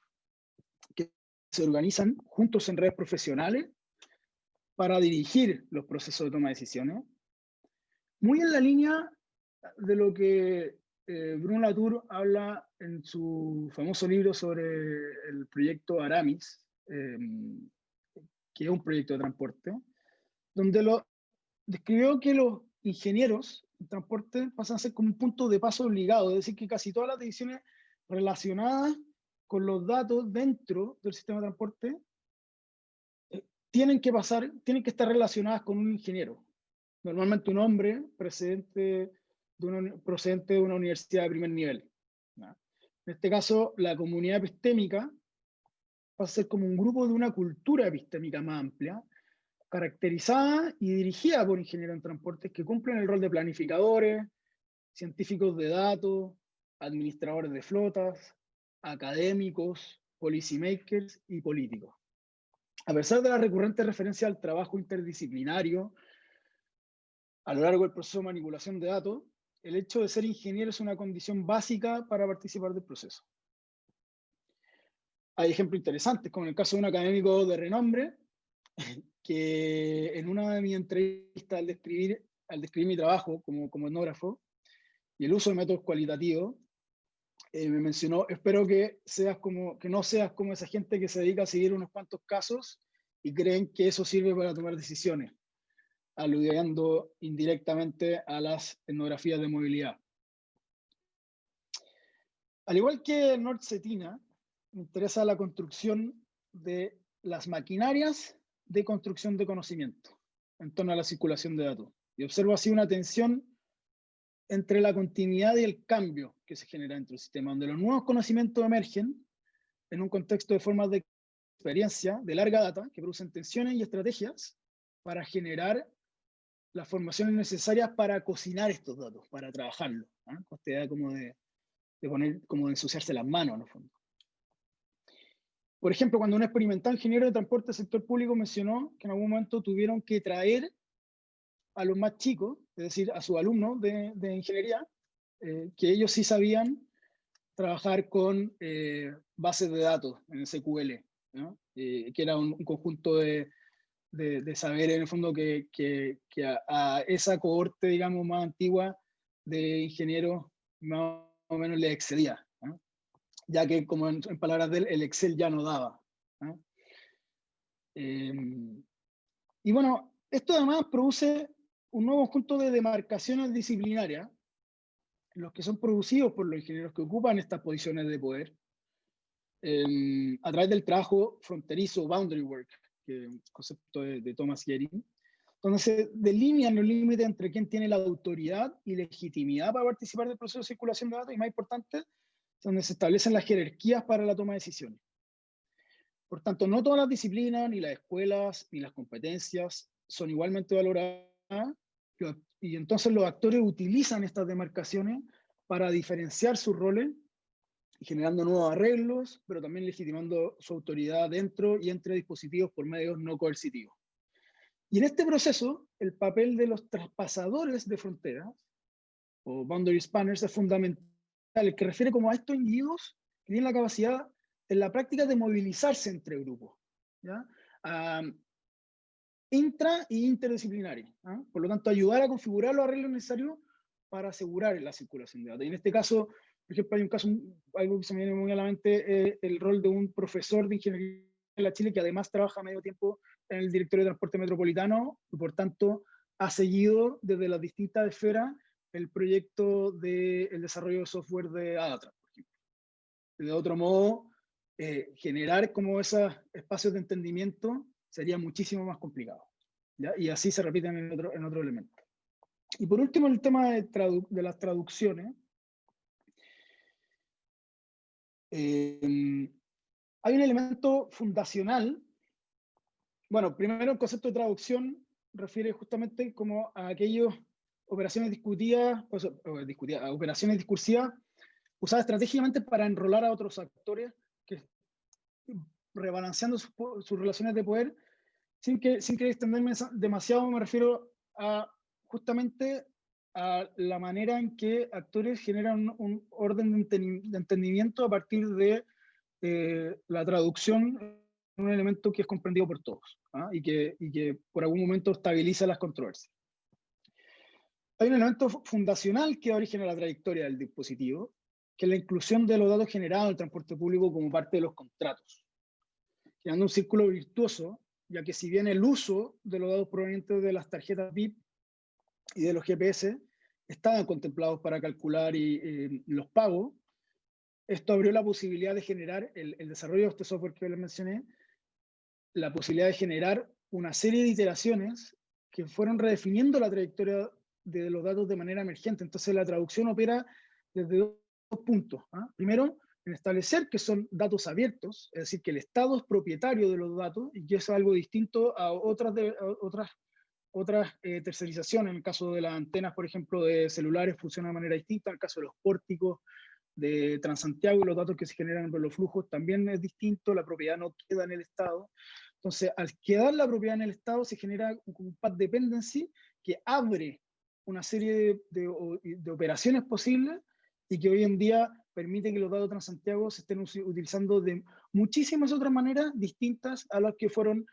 que se organizan juntos en redes profesionales para dirigir los procesos de toma de decisiones. Muy en la línea de lo que Bruno Latour habla en su famoso libro sobre el proyecto Aramis, que es un proyecto de transporte, donde describió que los ingenieros de transporte pasan a ser como un punto de paso obligado, es decir, que casi todas las decisiones relacionadas con los datos dentro del sistema de transporte tienen que estar relacionadas con un ingeniero. Normalmente un hombre procedente de una universidad de primer nivel. ¿No? En este caso, la comunidad epistémica va a ser como un grupo de una cultura epistémica más amplia, caracterizada y dirigida por ingenieros en transportes que cumplen el rol de planificadores, científicos de datos, administradores de flotas, académicos, policymakers y políticos. A pesar de la recurrente referencia al trabajo interdisciplinario a lo largo del proceso de manipulación de datos, el hecho de ser ingeniero es una condición básica para participar del proceso. Hay ejemplos interesantes, como en el caso de un académico de renombre, que en una de mis entrevistas al describir mi trabajo como etnógrafo y el uso de métodos cualitativos, me mencionó, espero que no seas como esa gente que se dedica a seguir unos cuantos casos y creen que eso sirve para tomar decisiones, aludiendo indirectamente a las etnografías de movilidad. Al igual que Nord Cetina, me interesa la construcción de las maquinarias de construcción de conocimiento en torno a la circulación de datos. Y observo así una tensión entre la continuidad y el cambio que se genera dentro del sistema, donde los nuevos conocimientos emergen en un contexto de formas de experiencia de larga data que producen tensiones y estrategias para generar las formaciones necesarias para cocinar estos datos, para trabajarlos, ¿eh? Con esta idea como de poner, como de ensuciarse las manos, en el fondo. Por ejemplo, cuando un experimental ingeniero de transporte del sector público mencionó que en algún momento tuvieron que traer a los más chicos, es decir, a sus alumnos de ingeniería, que ellos sí sabían trabajar con bases de datos en SQL, ¿no? Que era un conjunto de saber en el fondo que a esa cohorte, digamos, más antigua de ingenieros más o menos le excedía, ¿no? Ya que, como en palabras de él, el Excel ya no daba, ¿no? Y bueno, esto además produce un nuevo conjunto de demarcaciones disciplinarias, los que son producidos por los ingenieros que ocupan estas posiciones de poder, a través del trabajo fronterizo, boundary work, que es un concepto de Thomas Gehring, donde se delinean los límites entre quién tiene la autoridad y legitimidad para participar del proceso de circulación de datos, y más importante, donde se establecen las jerarquías para la toma de decisiones. Por tanto, no todas las disciplinas, ni las escuelas, ni las competencias son igualmente valoradas, y entonces los actores utilizan estas demarcaciones para diferenciar sus roles, generando nuevos arreglos, pero también legitimando su autoridad dentro y entre dispositivos por medios no coercitivos. Y en este proceso, el papel de los traspasadores de fronteras, o boundary spanners, es fundamental, el que refiere como a estos individuos que tienen la capacidad en la práctica de movilizarse entre grupos, ¿ya? Intra e interdisciplinario, ¿eh? Por lo tanto, ayudar a configurar los arreglos necesarios para asegurar la circulación de datos. Y en este caso, por ejemplo, hay un caso, algo que se me viene muy a la mente, el rol de un profesor de ingeniería en la Chile que además trabaja medio tiempo en el Directorio de Transporte Metropolitano y por tanto ha seguido desde las distintas esferas el proyecto del desarrollo de software de Adatra, por ejemplo. De otro modo, generar como esos espacios de entendimiento sería muchísimo más complicado, ¿ya? Y así se repiten en otro elemento. Y por último, el tema de las traducciones. Hay un elemento fundacional. Bueno, primero el concepto de traducción refiere justamente como a aquellas operaciones discutidas, operaciones discursivas usadas estratégicamente para enrolar a otros actores que, rebalanceando sus relaciones de poder, sin que extenderme demasiado, me refiero a justamente a la manera en que actores generan un orden de entendimiento a partir de la traducción en un elemento que es comprendido por todos, ¿ah? y que por algún momento estabiliza las controversias. Hay un elemento fundacional que origina la trayectoria del dispositivo, que es la inclusión de los datos generados en el transporte público como parte de los contratos, creando un círculo virtuoso, ya que si bien el uso de los datos provenientes de las tarjetas VIP y de los GPS estaban contemplados para calcular los pagos, esto abrió la posibilidad de generar el desarrollo de este software que les mencioné, la posibilidad de generar una serie de iteraciones que fueron redefiniendo la trayectoria de los datos de manera emergente. Entonces la traducción opera desde dos puntos, ¿ah? Primero, en establecer que son datos abiertos, es decir, que el Estado es propietario de los datos y que es algo distinto a otras tercerizaciones. En el caso de las antenas, por ejemplo, de celulares funciona de manera distinta. En el caso de los pórticos de Transantiago y los datos que se generan por los flujos también es distinto. La propiedad no queda en el Estado. Entonces, al quedar la propiedad en el Estado, se genera un path dependency que abre una serie de operaciones posibles y que hoy en día permite que los datos Transantiago se estén utilizando de muchísimas otras maneras distintas a las que fueron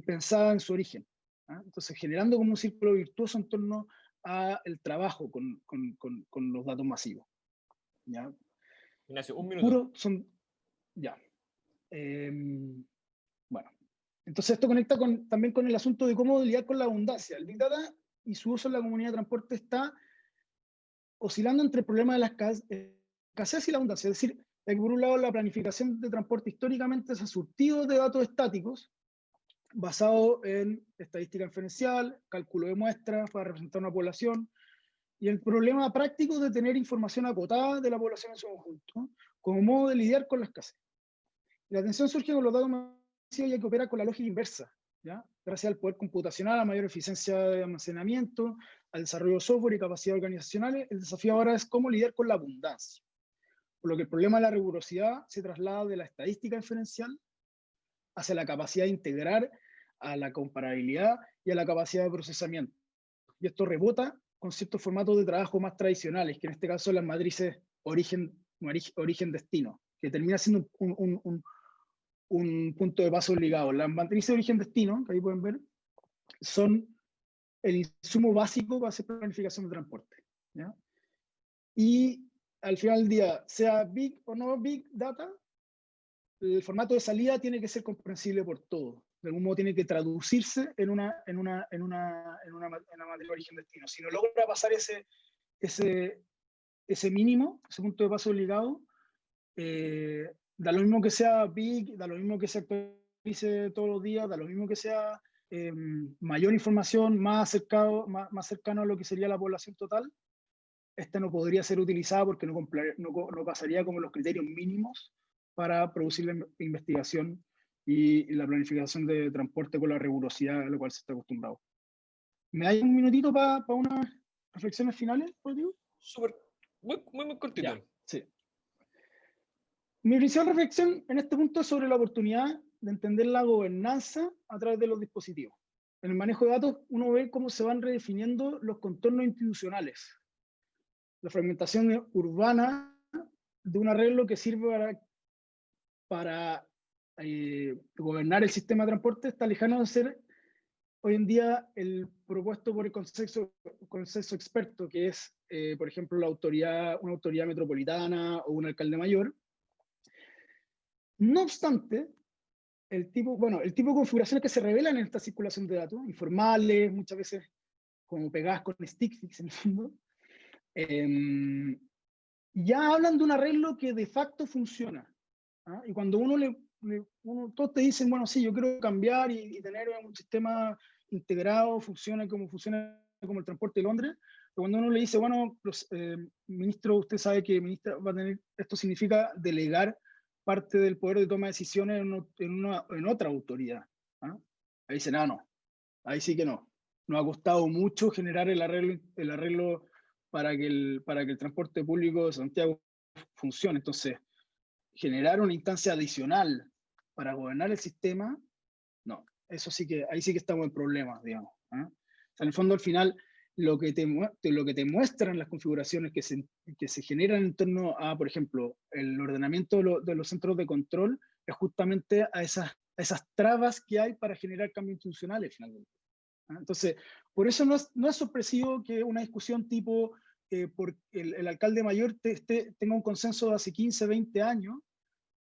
pensadas en su origen, ¿ah? Entonces, generando como un círculo virtuoso en torno al trabajo con los datos masivos, ¿ya? Ignacio, un minuto. Ya. Bueno, entonces esto conecta también con el asunto de cómo lidiar con la abundancia. El Big Data y su uso en la comunidad de transporte está oscilando entre el problema de la escasez y la abundancia. Es decir, que por un lado la planificación de transporte históricamente se ha surtido de datos estáticos basado en estadística inferencial, cálculo de muestras para representar una población, y el problema práctico de tener información acotada de la población en su conjunto, como modo de lidiar con la escasez. La tensión surge con los datos masivos y hay que operar con la lógica inversa, ¿ya? Gracias al poder computacional, a mayor eficiencia de almacenamiento, al desarrollo de software y capacidades organizacionales, el desafío ahora es cómo lidiar con la abundancia. Por lo que el problema de la rigurosidad se traslada de la estadística inferencial hacia la capacidad de integrar, a la comparabilidad y a la capacidad de procesamiento. Y esto con ciertos formatos de trabajo más tradicionales, que en este caso son las matrices origen-destino, que termina siendo un punto de paso obligado. Las matrices origen-destino, que ahí pueden ver, son el insumo básico para hacer planificación de transporte, ¿ya? Y al final del día, sea big o no big data, el formato de salida tiene que ser comprensible por todos. De algún modo tiene que traducirse en una matriz origen-destino. Si no logra pasar ese mínimo, ese punto de paso obligado, da lo mismo que sea big, da lo mismo que se actualice todos los días, da lo mismo que sea mayor información, más cercano a lo que sería la población total, esta no podría ser utilizada porque no pasaría como los criterios mínimos para producir la investigación y la planificación de transporte con la rigurosidad a la cual se está acostumbrado. ¿Me da un minutito para unas reflexiones finales, Rodrigo? Súper, muy cortito. Ya, sí. Mi principal reflexión en este punto es sobre la oportunidad de entender la gobernanza a través de los dispositivos. En el manejo de datos uno ve cómo se van redefiniendo los contornos institucionales. La fragmentación urbana de un arreglo que sirve para gobernar el sistema de transporte está lejano de ser hoy en día el propuesto por el consenso experto, que es, por ejemplo, una autoridad metropolitana o un alcalde mayor. No obstante, el tipo de configuraciones que se revelan en esta circulación de datos, informales, muchas veces como pegadas con stick fix en el fondo, ya hablan de un arreglo que de facto funciona. ¿Ah? Y cuando todos te dicen, bueno, sí, yo quiero cambiar y tener un sistema integrado, funciona como el transporte de Londres, pero cuando uno le dice, bueno, ministro, usted sabe que ministra va a tener, esto significa delegar parte del poder de toma de decisiones en otra autoridad. ¿Ah? Ahí dicen, no, ahí sí que no. Nos ha costado mucho generar el arreglo para que el transporte público de Santiago funcione. Entonces, generar una instancia adicional para gobernar el sistema, no, ahí sí que estamos en problemas, digamos. ¿Eh? O sea, en el fondo, al final, lo que te muestran las configuraciones que se generan en torno a, por ejemplo, el ordenamiento de los centros de control, es justamente a esas trabas que hay para generar cambios institucionales, finalmente. ¿Eh? Entonces, por eso no es sorpresivo que una discusión tipo por el alcalde mayor tenga un consenso de hace 15, 20 años,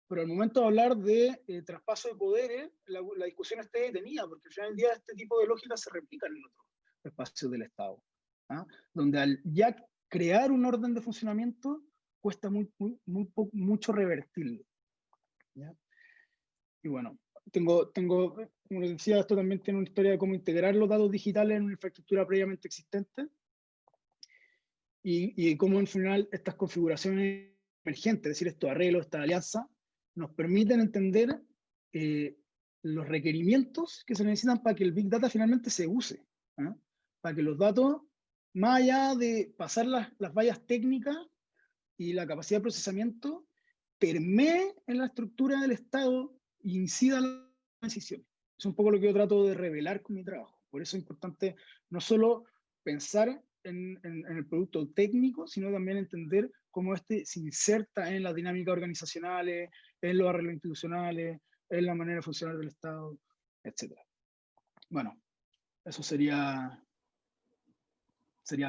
pero al momento de hablar de traspaso de poderes, la discusión esté detenida, porque al final del día este tipo de lógicas se replican en otros espacios del Estado, ¿ah? Donde al ya crear un orden de funcionamiento cuesta mucho revertirlo, ¿ya? Y bueno, como les decía, esto también tiene una historia de cómo integrar los datos digitales en una infraestructura previamente existente y cómo en final estas configuraciones emergentes, es decir, estos arreglos, esta alianza, nos permiten entender los requerimientos que se necesitan para que el Big Data finalmente se use, ¿eh? Para que los datos, más allá de pasar las vallas técnicas y la capacidad de procesamiento, permee en la estructura del Estado e incida en las decisiones. Es un poco lo que yo trato de revelar con mi trabajo. Por eso es importante no solo pensar en el producto técnico, sino también entender cómo este se inserta en las dinámicas organizacionales, en los arreglos institucionales, en la manera de funcionar del Estado, etc. Bueno, eso sería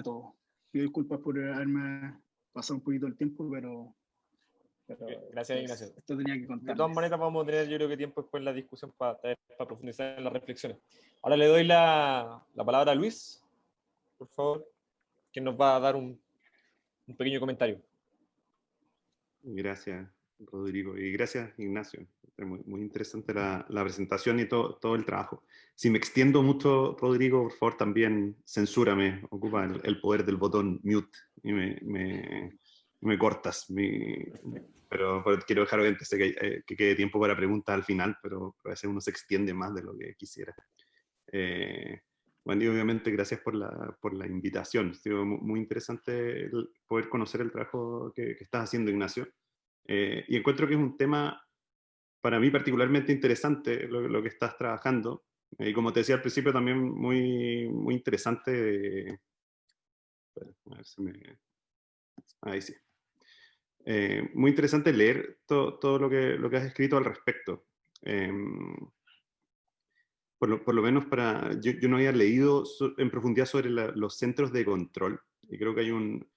todo. Pido disculpas por haberme pasado un poquito el tiempo, pero Gracias, Ignacio. esto tenía que contarles. De todas maneras, vamos a tener, yo creo que tiempo después en la discusión para profundizar en las reflexiones. Ahora le doy la palabra a Luis, por favor, que nos va a dar un pequeño comentario. Gracias, Rodrigo, y gracias, Ignacio. Muy, muy interesante la presentación y todo el trabajo. Si me extiendo mucho, Rodrigo, por favor, también censúrame. Ocupa el poder del botón mute y me cortas. Pero quiero dejar obviamente sé que quede tiempo para preguntas al final, pero a veces uno se extiende más de lo que quisiera. Bueno, y obviamente gracias por la invitación. Ha sido muy interesante poder conocer el trabajo que estás haciendo, Ignacio. Y encuentro que es un tema para mí particularmente interesante lo que estás trabajando. Y como te decía al principio, también muy, muy interesante. A ver si ahí sí. Muy interesante leer todo lo que has escrito al respecto. Por lo menos yo no había leído en profundidad sobre los centros de control. Y creo que hay un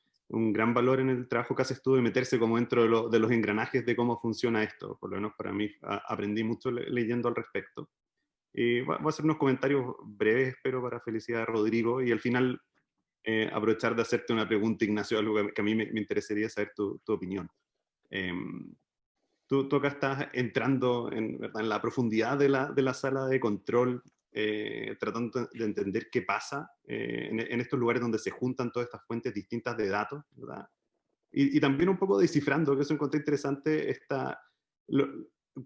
gran valor en el trabajo que haces tú de meterse como dentro de los engranajes de cómo funciona esto. Por lo menos para mí aprendí mucho leyendo al respecto. Y voy a hacer unos comentarios breves, espero, para felicidad a Rodrigo. Y al final aprovechar de hacerte una pregunta, Ignacio, algo que a mí me interesaría saber tu opinión. Tú acá estás entrando ¿verdad? En la profundidad de la sala de control, tratando de entender qué pasa en estos lugares donde se juntan todas estas fuentes distintas de datos, ¿verdad? Y también un poco descifrando, que eso encontré interesante,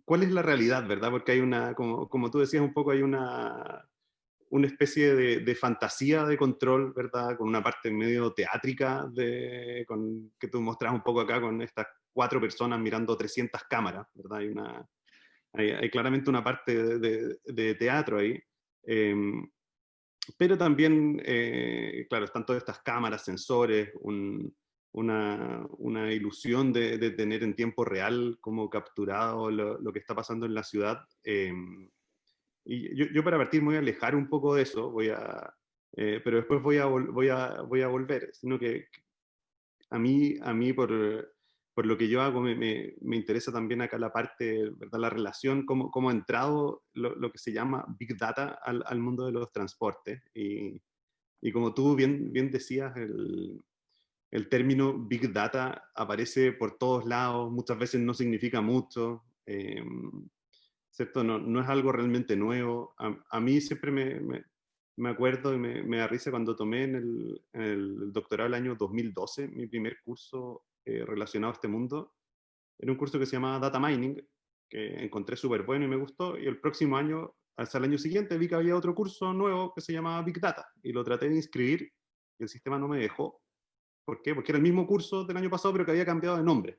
cuál es la realidad, ¿verdad? Porque hay como tú decías un poco, hay una especie de fantasía de control, ¿verdad? Con una parte medio teátrica que tú mostrabas un poco acá con estas 4 personas mirando 300 cámaras, ¿verdad? Hay claramente una parte de teatro ahí. Pero también, claro, están todas estas cámaras, sensores, una ilusión de tener en tiempo real como capturado lo que está pasando en la ciudad. Y yo para partir me voy a alejar un poco de eso, pero después voy a volver, sino que a mí por lo que yo hago me interesa también acá la parte, ¿verdad? La relación, cómo ha entrado lo que se llama Big Data al mundo de los transportes. Y como tú bien decías, el término Big Data aparece por todos lados, muchas veces no significa mucho. ¿Cierto? No es algo realmente nuevo. A mí siempre me acuerdo y me da risa cuando tomé en el doctorado el año 2012, mi primer curso relacionado a este mundo. Era un curso que se llamaba Data Mining, que encontré súper bueno y me gustó, y el próximo año, hasta el año siguiente, vi que había otro curso nuevo que se llamaba Big Data, y lo traté de inscribir, y el sistema no me dejó. ¿Por qué? Porque era el mismo curso del año pasado, pero que había cambiado de nombre.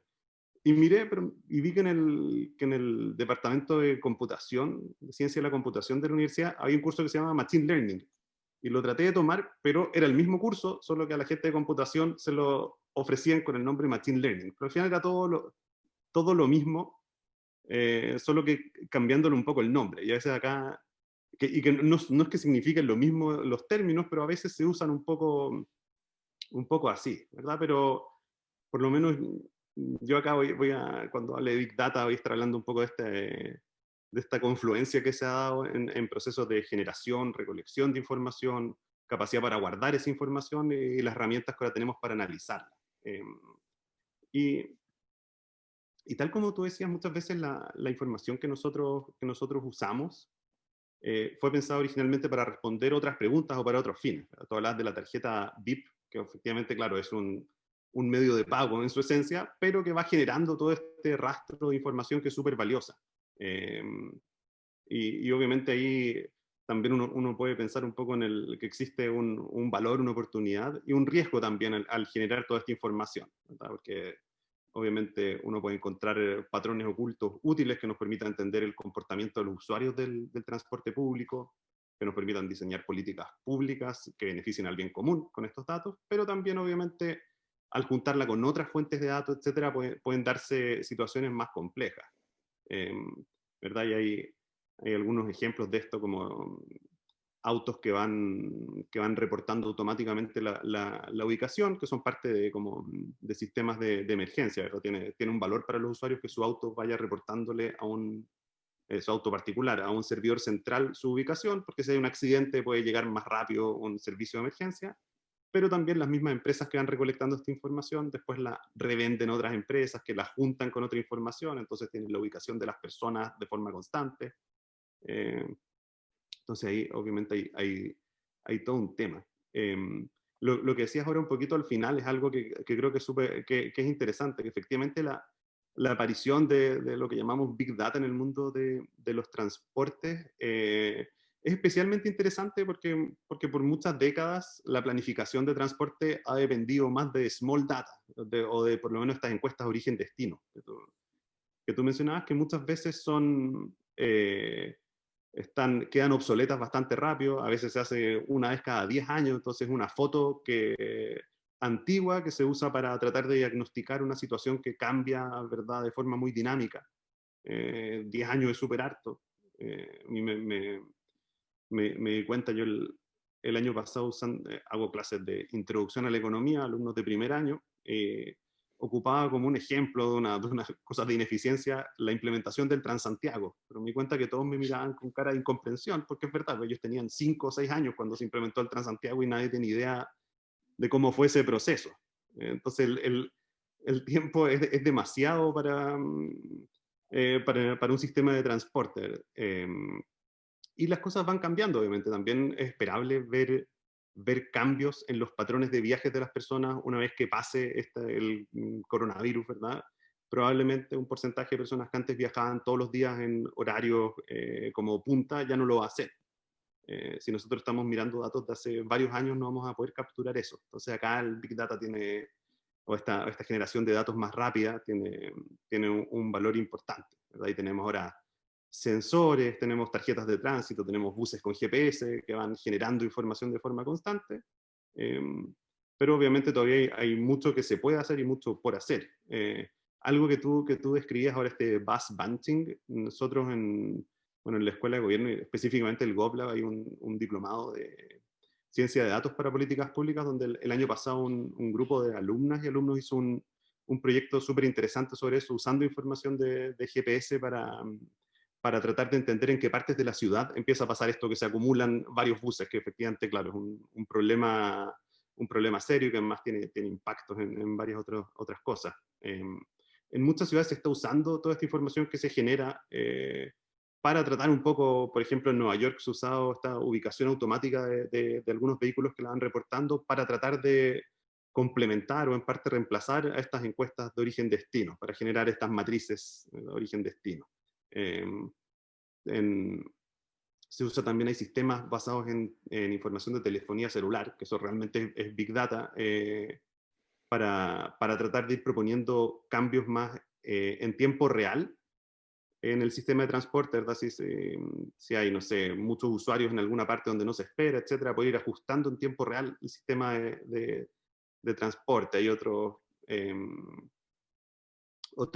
Y miré y vi que en el departamento de computación, de ciencia de la computación de la universidad, había un curso que se llama Machine Learning. Y lo traté de tomar, pero era el mismo curso, solo que a la gente de computación se lo ofrecían con el nombre Machine Learning. Pero al final era todo lo mismo, solo que cambiándole un poco el nombre. Y a veces acá, y que no es que signifiquen lo mismo los términos, pero a veces se usan un poco así, ¿verdad? Pero por lo menos yo acá cuando hable de Big Data, voy a estar hablando un poco de esta confluencia que se ha dado en procesos de generación, recolección de información, capacidad para guardar esa información y las herramientas que ahora tenemos para analizarla. Y, y tal como tú decías, muchas veces la información que nosotros usamos fue pensada originalmente para responder otras preguntas o para otros fines. Tú hablabas de la tarjeta VIP, que efectivamente, claro, es un medio de pago en su esencia, pero que va generando todo este rastro de información que es súper valiosa. Y obviamente ahí también uno puede pensar un poco en que existe un valor, una oportunidad y un riesgo también al generar toda esta información, ¿verdad? Porque obviamente uno puede encontrar patrones ocultos útiles que nos permitan entender el comportamiento de los usuarios del transporte público, que nos permitan diseñar políticas públicas que beneficien al bien común con estos datos, pero también obviamente al juntarla con otras fuentes de datos, etcétera, pueden darse situaciones más complejas. ¿Verdad? Y hay algunos ejemplos de esto como autos que van reportando automáticamente la ubicación, que son parte de sistemas de emergencia, ¿verdad? Tiene un valor para los usuarios que su auto vaya reportándole su auto particular, a un servidor central su ubicación, porque si hay un accidente puede llegar más rápido un servicio de emergencia, pero también las mismas empresas que van recolectando esta información después la revenden a otras empresas que la juntan con otra información, entonces tienen la ubicación de las personas de forma constante. Eh, entonces ahí obviamente hay todo un tema. Lo que decías ahora un poquito al final es algo que creo que es interesante, que efectivamente la aparición de lo que llamamos Big Data en el mundo de los transportes es especialmente interesante porque por muchas décadas la planificación de transporte ha dependido más de Small Data, o de por lo menos estas encuestas origen-destino, que tú mencionabas, que muchas veces quedan obsoletas bastante rápido, a veces se hace una vez cada 10 años, entonces una foto antigua que se usa para tratar de diagnosticar una situación que cambia, ¿verdad?, de forma muy dinámica. 10 años es súper harto. A mí me di cuenta, yo el año pasado hago clases de introducción a la economía, alumnos de primer año, ocupaba como un ejemplo de una cosa de ineficiencia la implementación del Transantiago, pero me di cuenta que todos me miraban con cara de incomprensión, porque es verdad, ellos tenían 5 o 6 años cuando se implementó el Transantiago y nadie tenía idea de cómo fue ese proceso. Entonces el tiempo es demasiado para un sistema de transporte. Y las cosas van cambiando, obviamente. También es esperable ver cambios en los patrones de viajes de las personas una vez que pase el coronavirus, ¿verdad? Probablemente un porcentaje de personas que antes viajaban todos los días en horarios como punta ya no lo va a hacer. Si nosotros estamos mirando datos de hace varios años, no vamos a poder capturar eso. Entonces acá el Big Data o esta generación de datos más rápida tiene un valor importante, ¿verdad? Y tenemos ahora sensores, tenemos tarjetas de tránsito, tenemos buses con GPS que van generando información de forma constante, pero obviamente todavía hay mucho que se puede hacer y mucho por hacer. Algo que tú describías ahora, este bus bunching, nosotros en la Escuela de Gobierno, y específicamente el GovLab, hay un diplomado de ciencia de datos para políticas públicas, donde el año pasado un grupo de alumnas y alumnos hizo un proyecto súper interesante sobre eso, usando información de GPS para tratar de entender en qué partes de la ciudad empieza a pasar esto, que se acumulan varios buses, que efectivamente, claro, es un problema serio que además tiene impactos en varias otras cosas. En muchas ciudades se está usando toda esta información que se genera para tratar un poco, por ejemplo, en Nueva York se ha usado esta ubicación automática de algunos vehículos que la van reportando para tratar de complementar o en parte reemplazar a estas encuestas de origen-destino, para generar estas matrices de origen-destino. Se usa también, hay sistemas basados en información de telefonía celular, que eso realmente es Big Data, para tratar de ir proponiendo cambios más en tiempo real en el sistema de transporte, ¿verdad? Si hay, no sé, muchos usuarios en alguna parte donde no se espera, etcétera, poder ir ajustando en tiempo real el sistema de transporte. Hay otros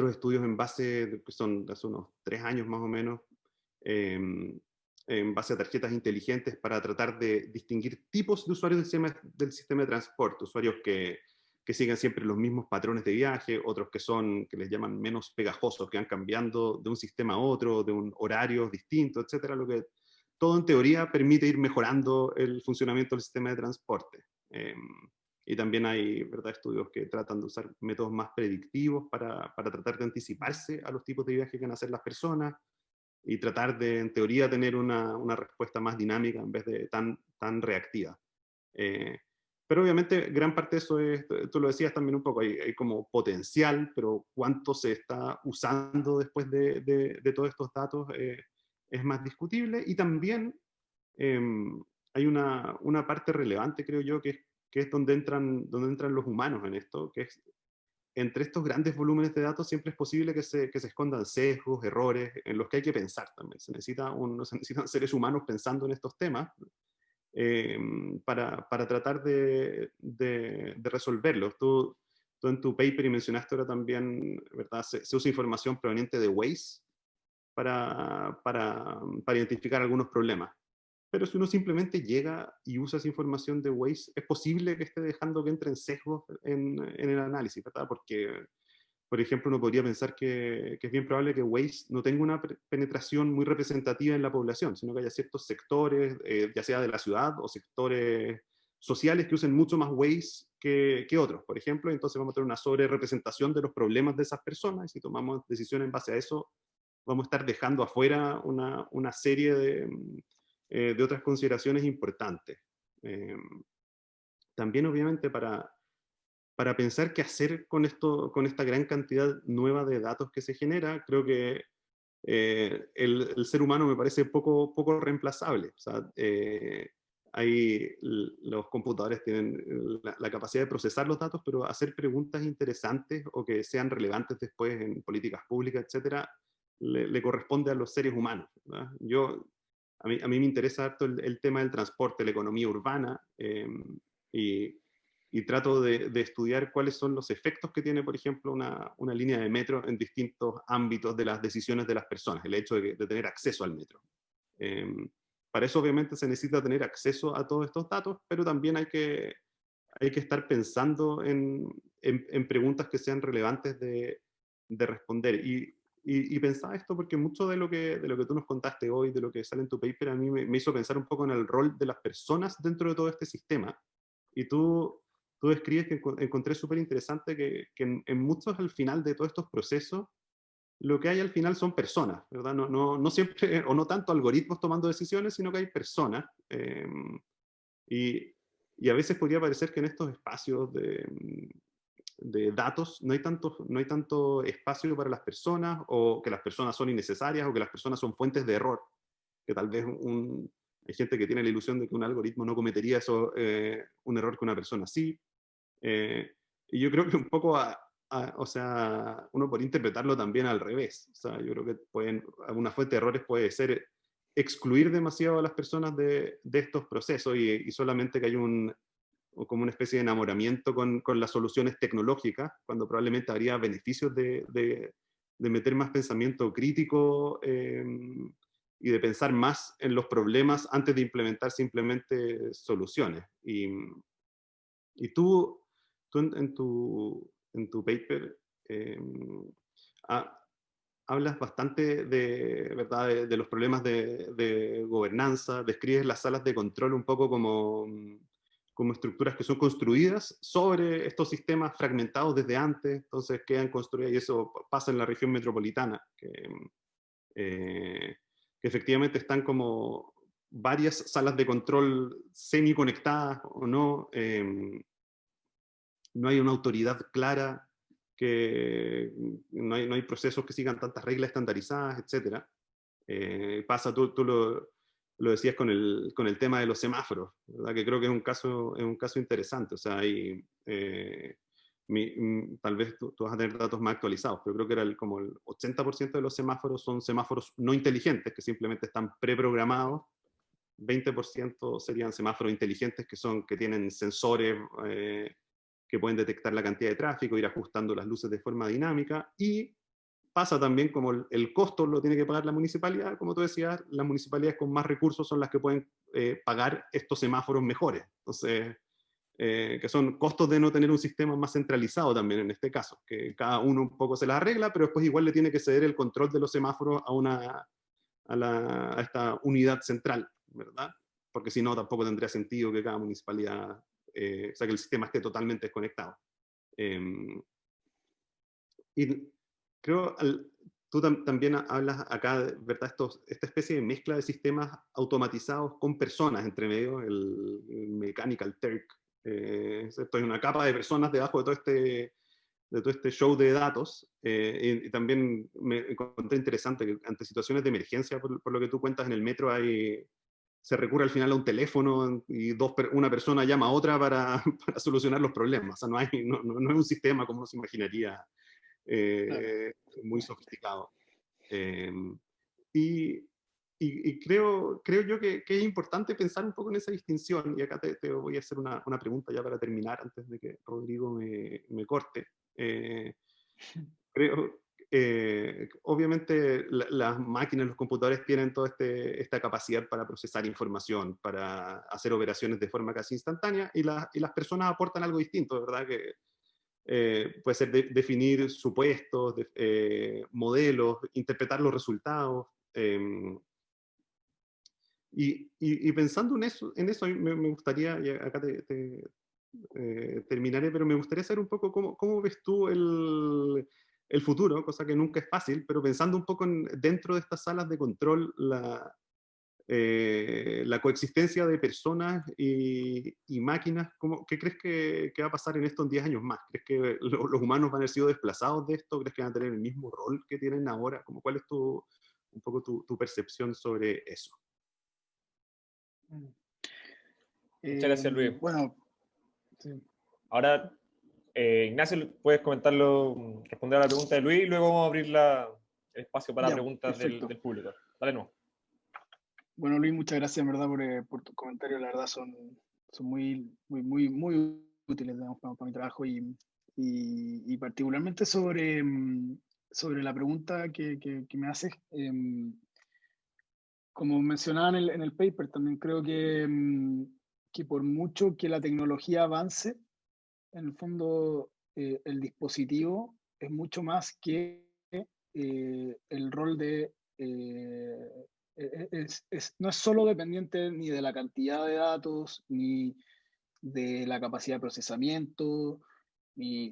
estudios en base, que son hace unos 3 años más o menos, en base a tarjetas inteligentes para tratar de distinguir tipos de usuarios del sistema de transporte, usuarios que sigan siempre los mismos patrones de viaje, otros que les llaman menos pegajosos, que van cambiando de un sistema a otro, de un horario distinto, etcétera, lo que todo en teoría permite ir mejorando el funcionamiento del sistema de transporte. Y también hay, ¿verdad?, estudios que tratan de usar métodos más predictivos para tratar de anticiparse a los tipos de viajes que van a hacer las personas y tratar de, en teoría, tener una respuesta más dinámica en vez de tan reactiva. Pero obviamente gran parte de eso tú lo decías también un poco, hay como potencial, pero cuánto se está usando después de todos estos datos es más discutible. Y también hay una parte relevante, creo yo, que es donde entran los humanos en esto, que es entre estos grandes volúmenes de datos siempre es posible que se escondan sesgos, errores, en los que hay que pensar también. Se necesitan seres humanos pensando en estos temas para tratar de resolverlos. Tú en tu paper y mencionaste ahora también, ¿verdad? Se usa información proveniente de Waze para identificar algunos problemas. Pero si uno simplemente llega y usa esa información de Waze, es posible que esté dejando que entren sesgos en el análisis, ¿verdad? Porque, por ejemplo, uno podría pensar que es bien probable que Waze no tenga una penetración muy representativa en la población, sino que haya ciertos sectores, ya sea de la ciudad o sectores sociales que usen mucho más Waze que otros, por ejemplo, entonces vamos a tener una sobrerepresentación de los problemas de esas personas, y si tomamos decisiones en base a eso, vamos a estar dejando afuera una serie de otras consideraciones importantes. También, obviamente, para pensar qué hacer con esta gran cantidad nueva de datos que se genera, creo que el ser humano me parece poco reemplazable. O sea, los computadores tienen la capacidad de procesar los datos, pero hacer preguntas interesantes o que sean relevantes después en políticas públicas, etcétera, le corresponde a los seres humanos, ¿verdad? A mí me interesa harto el tema del transporte, la economía urbana, y trato de estudiar cuáles son los efectos que tiene, por ejemplo, una línea de metro en distintos ámbitos de las decisiones de las personas, el hecho de tener acceso al metro. Para eso, obviamente, se necesita tener acceso a todos estos datos, pero también hay que estar pensando en preguntas que sean relevantes de responder. Y pensaba esto porque mucho de lo que tú nos contaste hoy, de lo que sale en tu paper, a mí me hizo pensar un poco en el rol de las personas dentro de todo este sistema. Y tú describes que encontré súper interesante que en muchos, al final de todos estos procesos, lo que hay al final son personas, ¿verdad? No siempre, o no tanto algoritmos tomando decisiones, sino que hay personas. Y a veces podría parecer que en estos espacios de datos no hay tanto espacio para las personas, o que las personas son innecesarias, o que las personas son fuentes de error, que tal vez hay gente que tiene la ilusión de que un algoritmo no cometería un error que una persona sí. Y yo creo que un poco, o sea, uno puede interpretarlo también al revés. O sea, yo creo que alguna fuente de errores puede ser excluir demasiado a las personas de estos procesos, y solamente que hay como una especie de enamoramiento con las soluciones tecnológicas, cuando probablemente habría beneficios de meter más pensamiento crítico, y de pensar más en los problemas antes de implementar simplemente soluciones. Y tú en tu paper hablas bastante ¿verdad? De los problemas de gobernanza, describes las salas de control un poco como estructuras que son construidas sobre estos sistemas fragmentados desde antes, entonces quedan construidas, y eso pasa en la región metropolitana, que efectivamente están como varias salas de control semi-conectadas o no. No hay una autoridad clara, no hay procesos que sigan tantas reglas estandarizadas, etc. Pasa, tú lo decías con el tema de los semáforos, ¿verdad? Que creo que es un caso interesante. O sea, tal vez tú vas a tener datos más actualizados, pero creo que era como el 80% de los semáforos son semáforos no inteligentes, que simplemente están preprogramados. 20% serían semáforos inteligentes, que tienen sensores que pueden detectar la cantidad de tráfico, ir ajustando las luces de forma dinámica. Y pasa también como el costo lo tiene que pagar la municipalidad. Como tú decías, las municipalidades con más recursos son las que pueden pagar estos semáforos mejores. Entonces, que son costos de no tener un sistema más centralizado también en este caso, que cada uno un poco se las arregla, pero después igual le tiene que ceder el control de los semáforos a esta unidad central, ¿verdad? Porque si no, tampoco tendría sentido que cada municipalidad, o sea, que el sistema esté totalmente desconectado. Y creo, tú también hablas acá, ¿verdad? Esta especie de mezcla de sistemas automatizados con personas entre medio, el Mechanical Turk. Esto es una capa de personas debajo de todo este show de datos. Y también me encontré interesante que ante situaciones de emergencia, por lo que tú cuentas en el metro, se recurre al final a un teléfono, y una persona llama a otra para solucionar los problemas. O sea, no es un sistema como uno se imaginaría, muy sofisticado. Y creo yo que es importante pensar un poco en esa distinción, y acá te voy a hacer una pregunta ya para terminar, antes de que Rodrigo me corte. Creo, obviamente las máquinas, los computadores tienen toda esta capacidad para procesar información, para hacer operaciones de forma casi instantánea, y las personas aportan algo distinto, ¿verdad? Que puede ser definir supuestos, modelos, interpretar los resultados. Y pensando en eso a mí me gustaría, y acá terminaré, pero me gustaría saber un poco cómo ves tú el futuro, cosa que nunca es fácil, pero pensando un poco dentro de estas salas de control, la coexistencia de personas y máquinas, ¿qué crees que va a pasar en esto en 10 años más? ¿Crees que los humanos van a haber sido desplazados de esto? ¿Crees que van a tener el mismo rol que tienen ahora? ¿Cuál es un poco tu percepción sobre eso? Muchas gracias, Luis. Bueno, sí. Ahora, Ignacio, puedes comentarlo, responder a la pregunta de Luis y luego vamos a abrir el espacio para Ya, preguntas perfecto. del público. Dale, no. Bueno, Luis, muchas gracias, en verdad, por tus comentarios. La verdad son muy, muy, muy, muy útiles, digamos, para mi trabajo y particularmente sobre la pregunta que me haces. Como mencionaba en el paper, también creo que por mucho que la tecnología avance, en el fondo el dispositivo es mucho más que el rol de... no es solo dependiente ni de la cantidad de datos, ni de la capacidad de procesamiento,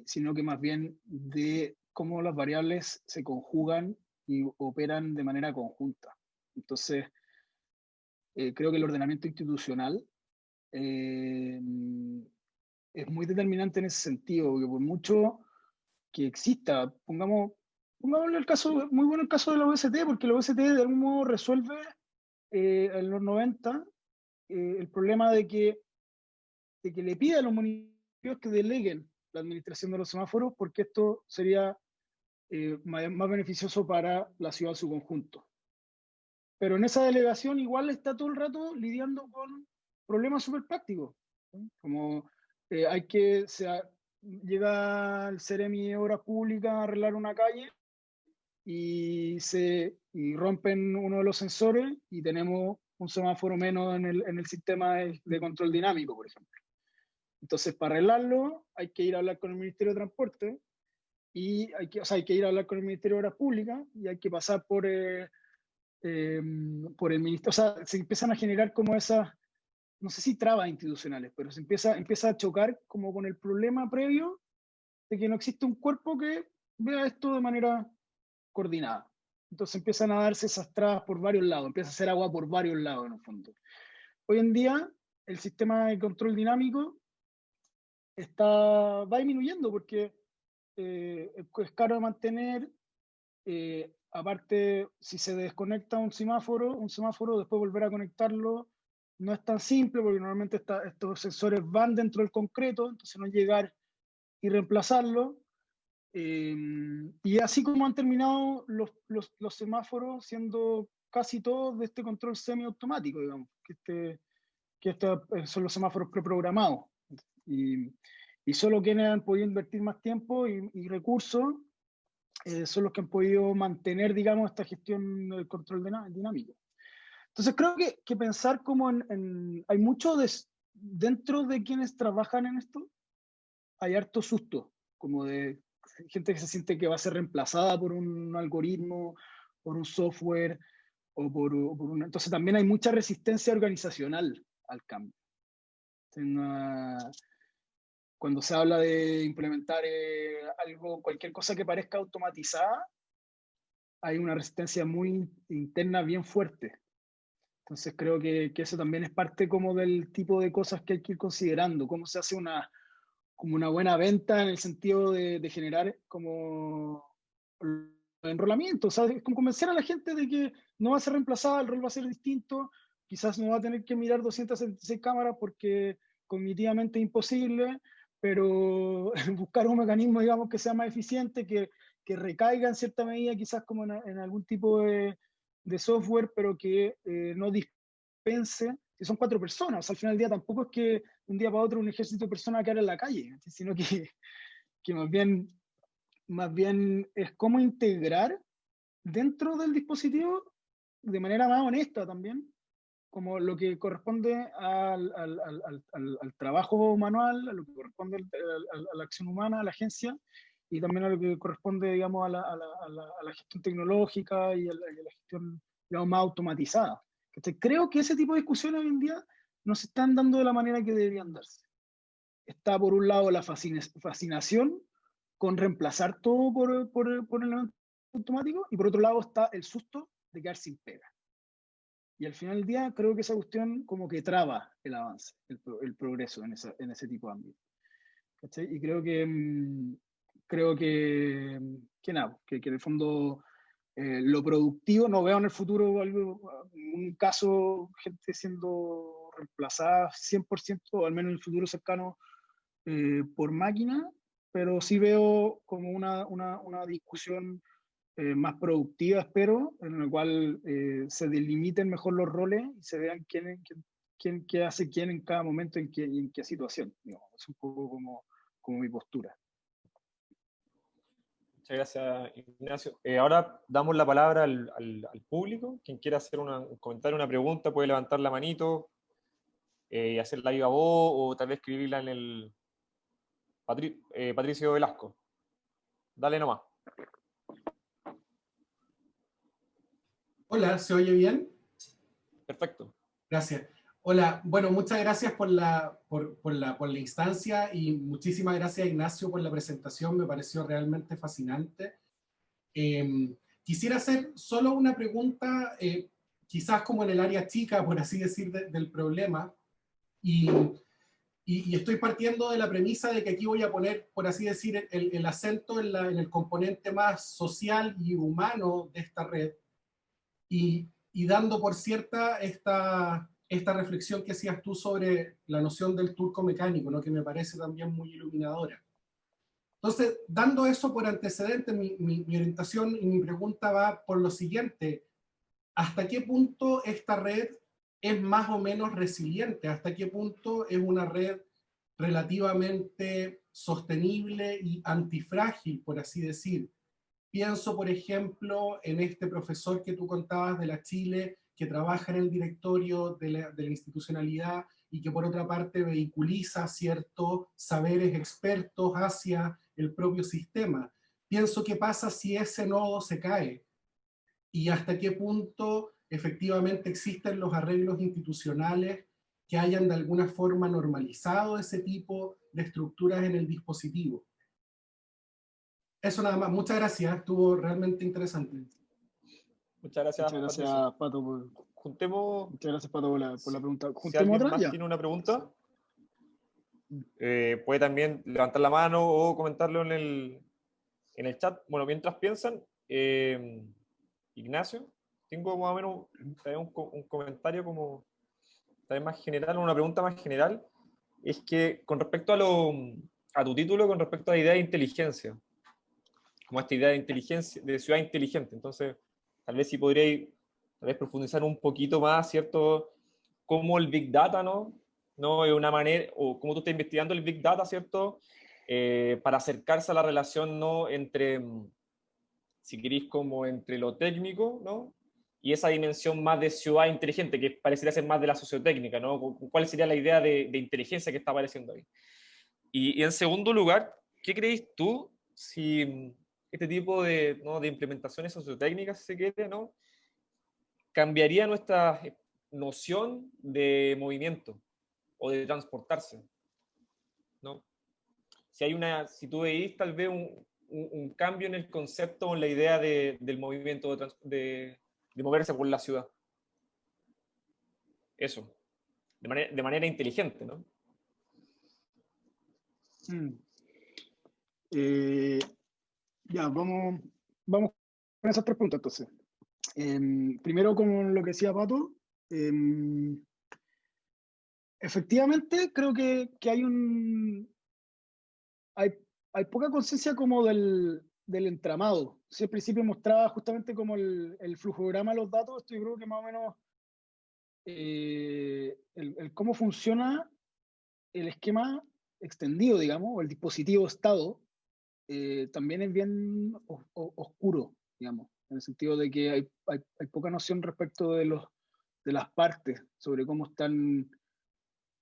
sino que más bien de cómo las variables se conjugan y operan de manera conjunta. Entonces, creo que el ordenamiento institucional es muy determinante en ese sentido, porque por mucho que exista, pongámosle el caso, muy bueno el caso de la OST, porque la OST de algún modo resuelve en los 90 el problema de que le pide a los municipios que deleguen la administración de los semáforos, porque esto sería más beneficioso para la ciudad en su conjunto. Pero en esa delegación igual está todo el rato lidiando con problemas súper prácticos, ¿sí? Como llega el Ceremi de Obras Públicas a arreglar una calle y rompen uno de los sensores y tenemos un semáforo menos en el sistema de control dinámico, por ejemplo. Entonces, para arreglarlo hay que ir a hablar con el Ministerio de Transporte y hay que ir a hablar con el Ministerio de Obras Públicas y hay que pasar por el ministerio. O sea, se empiezan a generar como esas, no sé si trabas institucionales, pero se empieza a chocar como con el problema previo de que no existe un cuerpo que vea esto de manera coordinada. Entonces empiezan a darse esas trabas por varios lados, empieza a hacer agua por varios lados en el fondo. Hoy en día el sistema de control dinámico va disminuyendo porque es caro de mantener. Aparte, si se desconecta un semáforo, después volver a conectarlo no es tan simple porque normalmente estos sensores van dentro del concreto, entonces no es llegar y reemplazarlo. Y así como han terminado los semáforos siendo casi todos de este control semiautomático, digamos, son los semáforos preprogramados. Y solo quienes han podido invertir más tiempo y recursos son los que han podido mantener, digamos, esta gestión del control dinámico. Entonces creo que pensar como hay mucho dentro de quienes trabajan en esto, hay harto susto, como de gente que se siente que va a ser reemplazada por un algoritmo, por un software, entonces también hay mucha resistencia organizacional al cambio. Cuando se habla de implementar cualquier cosa que parezca automatizada, hay una resistencia muy interna bien fuerte. Entonces creo que eso también es parte como del tipo de cosas que hay que ir considerando, cómo se hace como una buena venta en el sentido de generar como enrolamiento, o sea, es como convencer a la gente de que no va a ser reemplazada, el rol va a ser distinto, quizás no va a tener que mirar 276 cámaras porque cognitivamente es imposible, pero buscar un mecanismo, digamos, que sea más eficiente, que recaiga en cierta medida quizás como en algún tipo de software, pero que no dispense, que son 4 personas, o sea, al final del día tampoco es que de un día para otro un ejército de personas quedara en la calle, sino que más bien es cómo integrar dentro del dispositivo de manera más honesta también, como lo que corresponde al trabajo manual, a lo que corresponde a la acción humana, a la agencia, y también a lo que corresponde, digamos, a la gestión tecnológica y a la gestión, digamos, más automatizada, ¿Cachai? Creo que ese tipo de discusiones hoy en día no se están dando de la manera que deberían darse. Está por un lado la fascinación con reemplazar todo por el automático, y por otro lado está el susto de quedar sin pega. Y al final del día creo que esa cuestión como que traba el avance, el progreso en ese tipo de ámbito. ¿Cachai? Y creo que en el fondo lo productivo, no veo en el futuro un caso, gente siendo reemplazada 100%, o al menos en el futuro cercano, por máquina, pero sí veo como una discusión más productiva, espero, en la cual se delimiten mejor los roles y se vean quién qué hace quién en cada momento, en qué situación. Digamos. Es un poco como mi postura. Muchas gracias, Ignacio. Ahora damos la palabra al público. Quien quiera hacer un comentario, una pregunta, puede levantar la manito y hacerla viva voz, o tal vez escribirla en el Patricio Velasco. Dale nomás. Hola, ¿se oye bien? Perfecto. Gracias. Hola, bueno, muchas gracias por la instancia, y muchísimas gracias, Ignacio, por la presentación. Me pareció realmente fascinante. Quisiera hacer solo una pregunta, quizás como en el área chica, por así decir, del problema, y estoy partiendo de la premisa de que aquí voy a poner, por así decir, el acento en el componente más social y humano de esta red, y dando por cierta esta reflexión que hacías tú sobre la noción del turco mecánico, ¿no? Que me parece también muy iluminadora. Entonces, dando eso por antecedente, mi orientación y mi pregunta va por lo siguiente: ¿hasta qué punto esta red es más o menos resiliente? ¿Hasta qué punto es una red relativamente sostenible y antifrágil, por así decir? Pienso, por ejemplo, en este profesor que tú contabas de la Chile, que trabaja en el directorio de la institucionalidad y que por otra parte vehiculiza ciertos saberes expertos hacia el propio sistema. Pienso, ¿qué pasa si ese nodo se cae? ¿Y hasta qué punto efectivamente existen los arreglos institucionales que hayan de alguna forma normalizado ese tipo de estructuras en el dispositivo? Eso nada más. Muchas gracias. Estuvo realmente interesante. Muchas gracias, Muchas gracias, Patricio. Pato, Juntemos. muchas gracias, Pato, por la pregunta. Si Juntemos alguien otra, más ya. tiene una pregunta, puede también levantar la mano o comentarlo en el chat. Bueno, mientras piensan, Ignacio, tengo más o menos un comentario como tal vez más general, una pregunta más general. Es que con respecto a tu título, con respecto a la idea de inteligencia, como esta idea de inteligencia, de ciudad inteligente. Entonces, tal vez si podríais profundizar un poquito más, ¿cierto? Cómo el Big Data, ¿no? Es una manera, o cómo tú estás investigando el Big Data, ¿cierto? Para acercarse a la relación, ¿no? Entre, si queréis, como entre lo técnico, ¿no? Y esa dimensión más de ciudad inteligente, que parecería ser más de la sociotécnica, ¿no? ¿Cuál sería la idea de inteligencia que está apareciendo ahí? Y en segundo lugar, ¿qué creéis tú si este tipo de, ¿no? de implementaciones sociotécnicas, si se quiere, ¿no? cambiaría nuestra noción de movimiento o de transportarse, ¿no? Si tú veis tal vez un cambio en el concepto o en la idea del movimiento de moverse por la ciudad. Eso, de manera inteligente, ¿no? Ya, vamos con esas tres preguntas entonces. Primero, con lo que decía Pato, efectivamente creo que hay poca conciencia como del entramado. Si al principio mostraba justamente como el flujograma de los datos, esto yo creo que más o menos el cómo funciona el esquema extendido, digamos, o el dispositivo estado, también es bien oscuro, digamos, en el sentido de que hay poca noción respecto de las partes sobre cómo están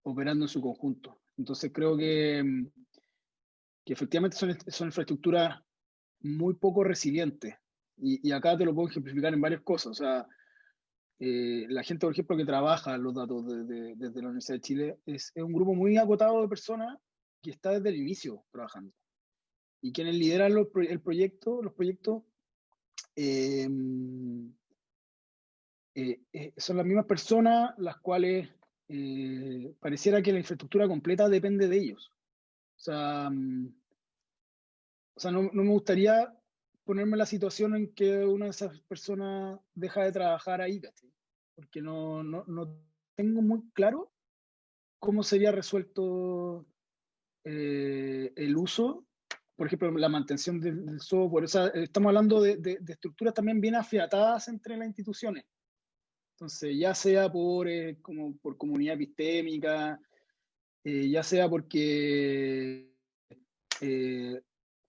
operando en su conjunto. Entonces creo que efectivamente son infraestructuras muy poco resilientes. Y acá te lo puedo ejemplificar en varias cosas. O sea, la gente, por ejemplo, que trabaja los datos desde la Universidad de Chile, es un grupo muy acotado de personas que está desde el inicio trabajando. Y quienes lideran los proyectos son las mismas personas las cuales pareciera que la infraestructura completa depende de ellos. O sea, no me gustaría ponerme en la situación en que una de esas personas deja de trabajar ahí, ¿cachai? Porque no tengo muy claro cómo sería resuelto el uso, por ejemplo, la mantención del software. O sea, estamos hablando de estructuras también bien afiatadas entre las instituciones. Entonces, ya sea como por comunidad epistémica, ya sea porque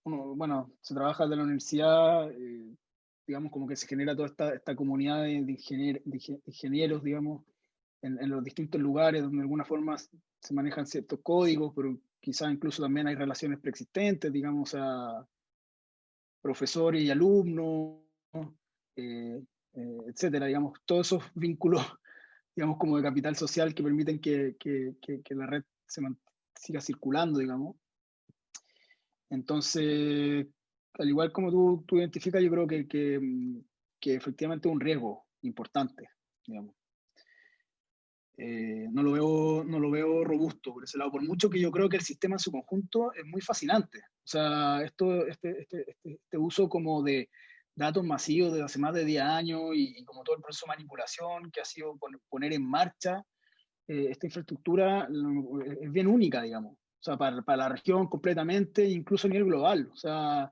bueno, se trabaja de la universidad, digamos, como que se genera toda esta comunidad de ingenieros, digamos, en los distintos lugares donde de alguna forma se manejan ciertos códigos, pero quizás incluso también hay relaciones preexistentes, digamos, a profesores y alumnos, etcétera, digamos, todos esos vínculos, digamos, como de capital social que permiten que la red siga circulando, digamos. Entonces, al igual como tú identificas, yo creo que efectivamente es un riesgo importante, digamos. No lo veo robusto por ese lado, por mucho que yo creo que el sistema en su conjunto es muy fascinante. O sea, este uso como de datos masivos desde hace más de 10 años y como todo el proceso de manipulación que ha sido poner en marcha esta infraestructura es bien única, digamos. O sea, para la región completamente, incluso a nivel global. O sea,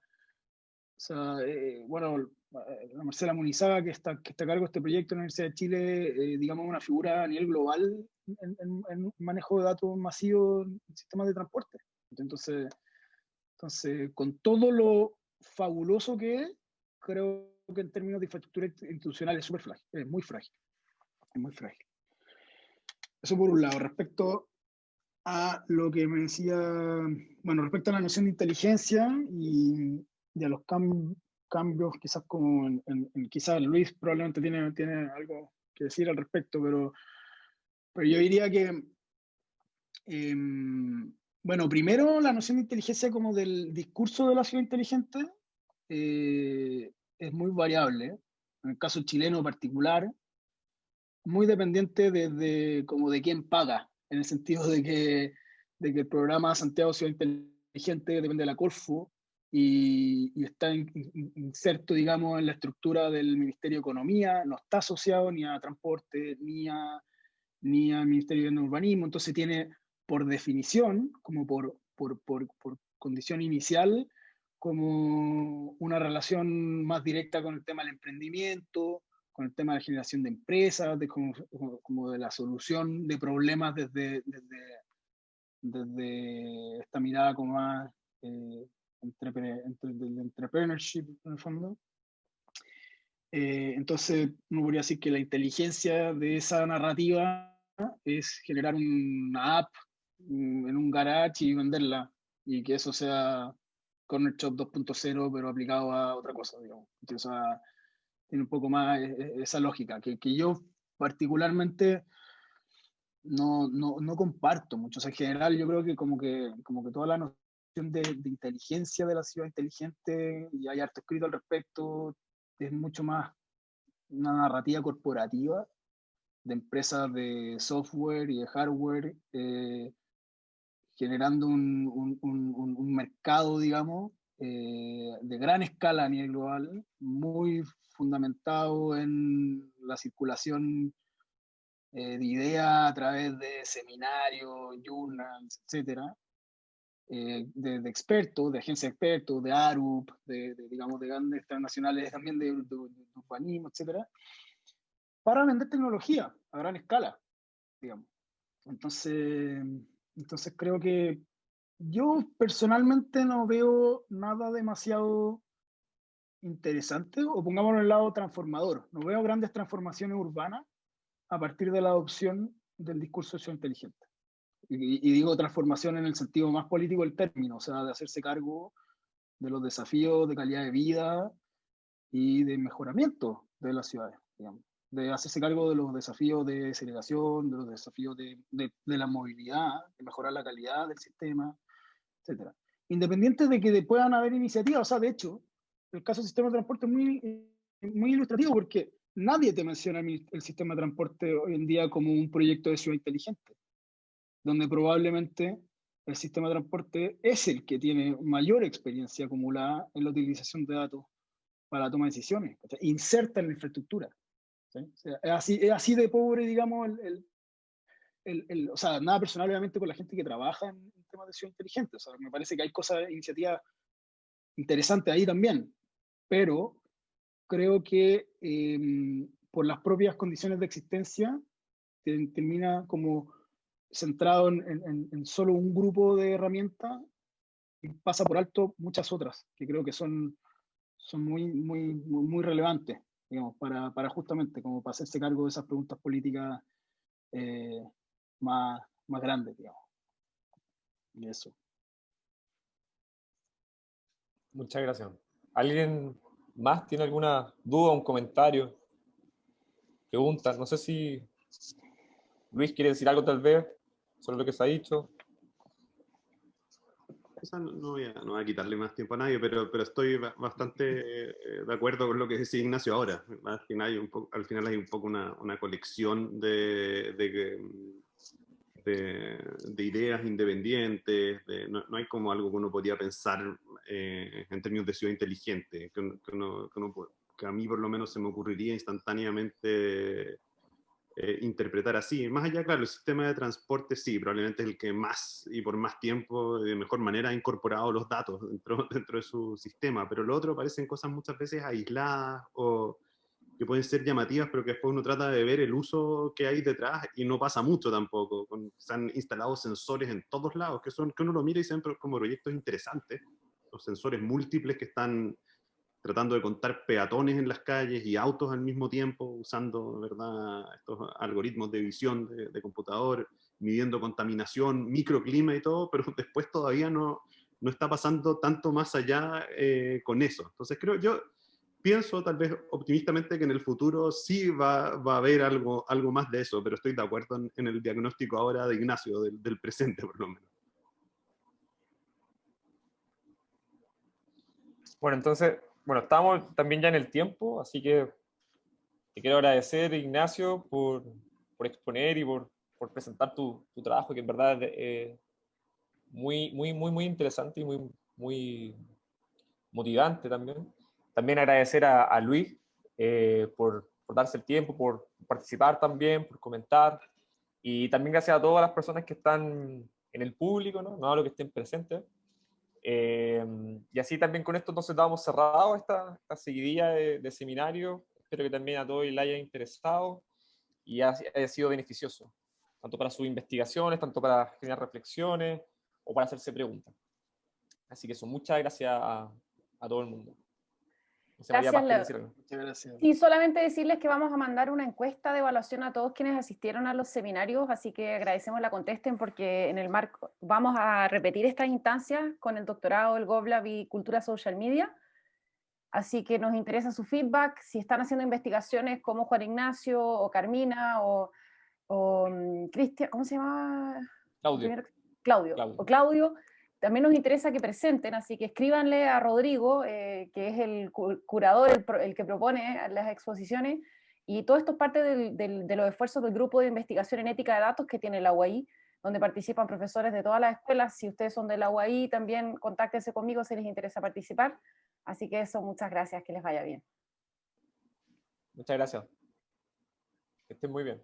bueno, la Marcela Munizaga, que está a cargo de este proyecto en la Universidad de Chile, digamos, una figura a nivel global en manejo de datos masivos en sistemas de transporte. Entonces, con todo lo fabuloso que es, creo que en términos de infraestructura institucional es súper frágil, es muy frágil. Eso por un lado. Respecto a lo que me decía, bueno, respecto a la noción de inteligencia y a los cambios, quizás como quizás Luis probablemente tiene algo que decir al respecto, pero yo diría que, bueno, primero la noción de inteligencia como del discurso de la ciudad inteligente es muy variable. En el caso chileno particular, muy dependiente como de quién paga, en el sentido de que el programa Santiago Ciudad Inteligente depende de la Corfo y está inserto, digamos, en la estructura del Ministerio de Economía, no está asociado ni a transporte, ni al Ministerio de Urbanismo, entonces tiene por definición, como por condición inicial, como una relación más directa con el tema del emprendimiento, con el tema de la generación de empresas, como de la solución de problemas desde esta mirada como más del entrepreneurship en el fondo. Entonces uno podría decir que la inteligencia de esa narrativa es generar una app en un garage y venderla, y que eso sea Corner Shop 2.0 pero aplicado a otra cosa, digamos. Entonces, tiene un poco más esa lógica, que yo particularmente no comparto mucho. O sea, en general yo creo que como que toda la noción de inteligencia de la ciudad inteligente, y hay harto escrito al respecto, es mucho más una narrativa corporativa de empresas de software y de hardware, generando un mercado, digamos, de gran escala a nivel global, muy fundamentado en la circulación de ideas a través de seminarios, journals, etcétera, de expertos, de agencias de expertos, de ARUP, digamos, de grandes transnacionales también de urbanismo, etcétera, para vender tecnología a gran escala, digamos. Entonces creo que yo personalmente no veo nada demasiado interesante, o pongámoslo en el lado transformador. No veo grandes transformaciones urbanas a partir de la adopción del discurso social inteligente. Y digo transformación en el sentido más político del término, o sea, de hacerse cargo de los desafíos de calidad de vida y de mejoramiento de las ciudades, digamos. de hacerse cargo de los desafíos de segregación, de los desafíos de la movilidad, de mejorar la calidad del sistema, etc. Independiente de que puedan haber iniciativas, o sea, de hecho, el caso del sistema de transporte es muy ilustrativo porque nadie te menciona el sistema de transporte hoy en día como un proyecto de ciudad inteligente, donde probablemente el sistema de transporte es el que tiene mayor experiencia acumulada en la utilización de datos para la toma de decisiones, inserta en la infraestructura. ¿Sí? O sea, es así de pobre, digamos, o sea, nada personal obviamente con la gente que trabaja en temas de ciudad inteligente. O sea, me parece que hay cosas, iniciativas interesantes ahí también, pero creo que por las propias condiciones de existencia termina como centrado en solo un grupo de herramientas y pasa por alto muchas otras que creo que son muy relevantes, digamos, para justamente como para hacerse cargo de esas preguntas políticas más grandes, digamos. Y eso. Muchas gracias. ¿Alguien más tiene alguna duda, un comentario, pregunta? No sé si Luis quiere decir algo tal vez sobre lo que se ha dicho. Quizás no voy a quitarle más tiempo a nadie, pero estoy bastante de acuerdo con lo que decía Ignacio ahora. Al final hay un poco una colección de ideas independientes, no hay como algo que uno podría pensar en términos de ciudad inteligente, que a mí por lo menos se me ocurriría instantáneamente interpretar así. Más allá, claro, el sistema de transporte sí, probablemente es el que más y por más tiempo, de mejor manera, ha incorporado los datos dentro de su sistema, pero lo otro parecen cosas muchas veces aisladas o que pueden ser llamativas, pero que después uno trata de ver el uso que hay detrás y no pasa mucho tampoco. Se han instalado sensores en todos lados, que uno lo mira y se ven como proyectos interesantes, los sensores múltiples que están tratando de contar peatones en las calles y autos al mismo tiempo, usando, ¿verdad?, estos algoritmos de visión de computador, midiendo contaminación, microclima y todo, pero después todavía no está pasando tanto más allá con eso. Entonces yo pienso tal vez optimistamente que en el futuro sí va a haber algo más de eso, pero estoy de acuerdo en el diagnóstico ahora de Ignacio, del presente por lo menos. Bueno, entonces, estamos también ya en el tiempo, así que te quiero agradecer, Ignacio, por exponer y por presentar tu trabajo, que en verdad es muy interesante y muy motivante también. También agradecer a Luis por darse el tiempo, por participar también, por comentar. Y también gracias a todas las personas que están en el público, no a los que estén presentes. Y así también con esto entonces damos cerrado esta seguidilla de seminario. Espero que también a todos les haya interesado y haya sido beneficioso, tanto para sus investigaciones, tanto para generar reflexiones o para hacerse preguntas. Así que eso, muchas gracias a todo el mundo. No sé, María Paz, ¿quieres decir algo? Muchas gracias. Y solamente decirles que vamos a mandar una encuesta de evaluación a todos quienes asistieron a los seminarios, así que agradecemos la contesten porque en el marco vamos a repetir estas instancias con el doctorado, el GovLab y Cultura Social Media. Así que nos interesa su feedback, si están haciendo investigaciones como Juan Ignacio o Carmina o Cristian, ¿cómo se llama? Claudio. También nos interesa que presenten, así que escríbanle a Rodrigo, que es el curador, el que propone las exposiciones, y todo esto es parte de los esfuerzos del grupo de investigación en ética de datos que tiene la UAI, donde participan profesores de todas las escuelas. Si ustedes son de la UAI, también contáctense conmigo si les interesa participar. Así que eso, muchas gracias, que les vaya bien. Muchas gracias. Que estén muy bien.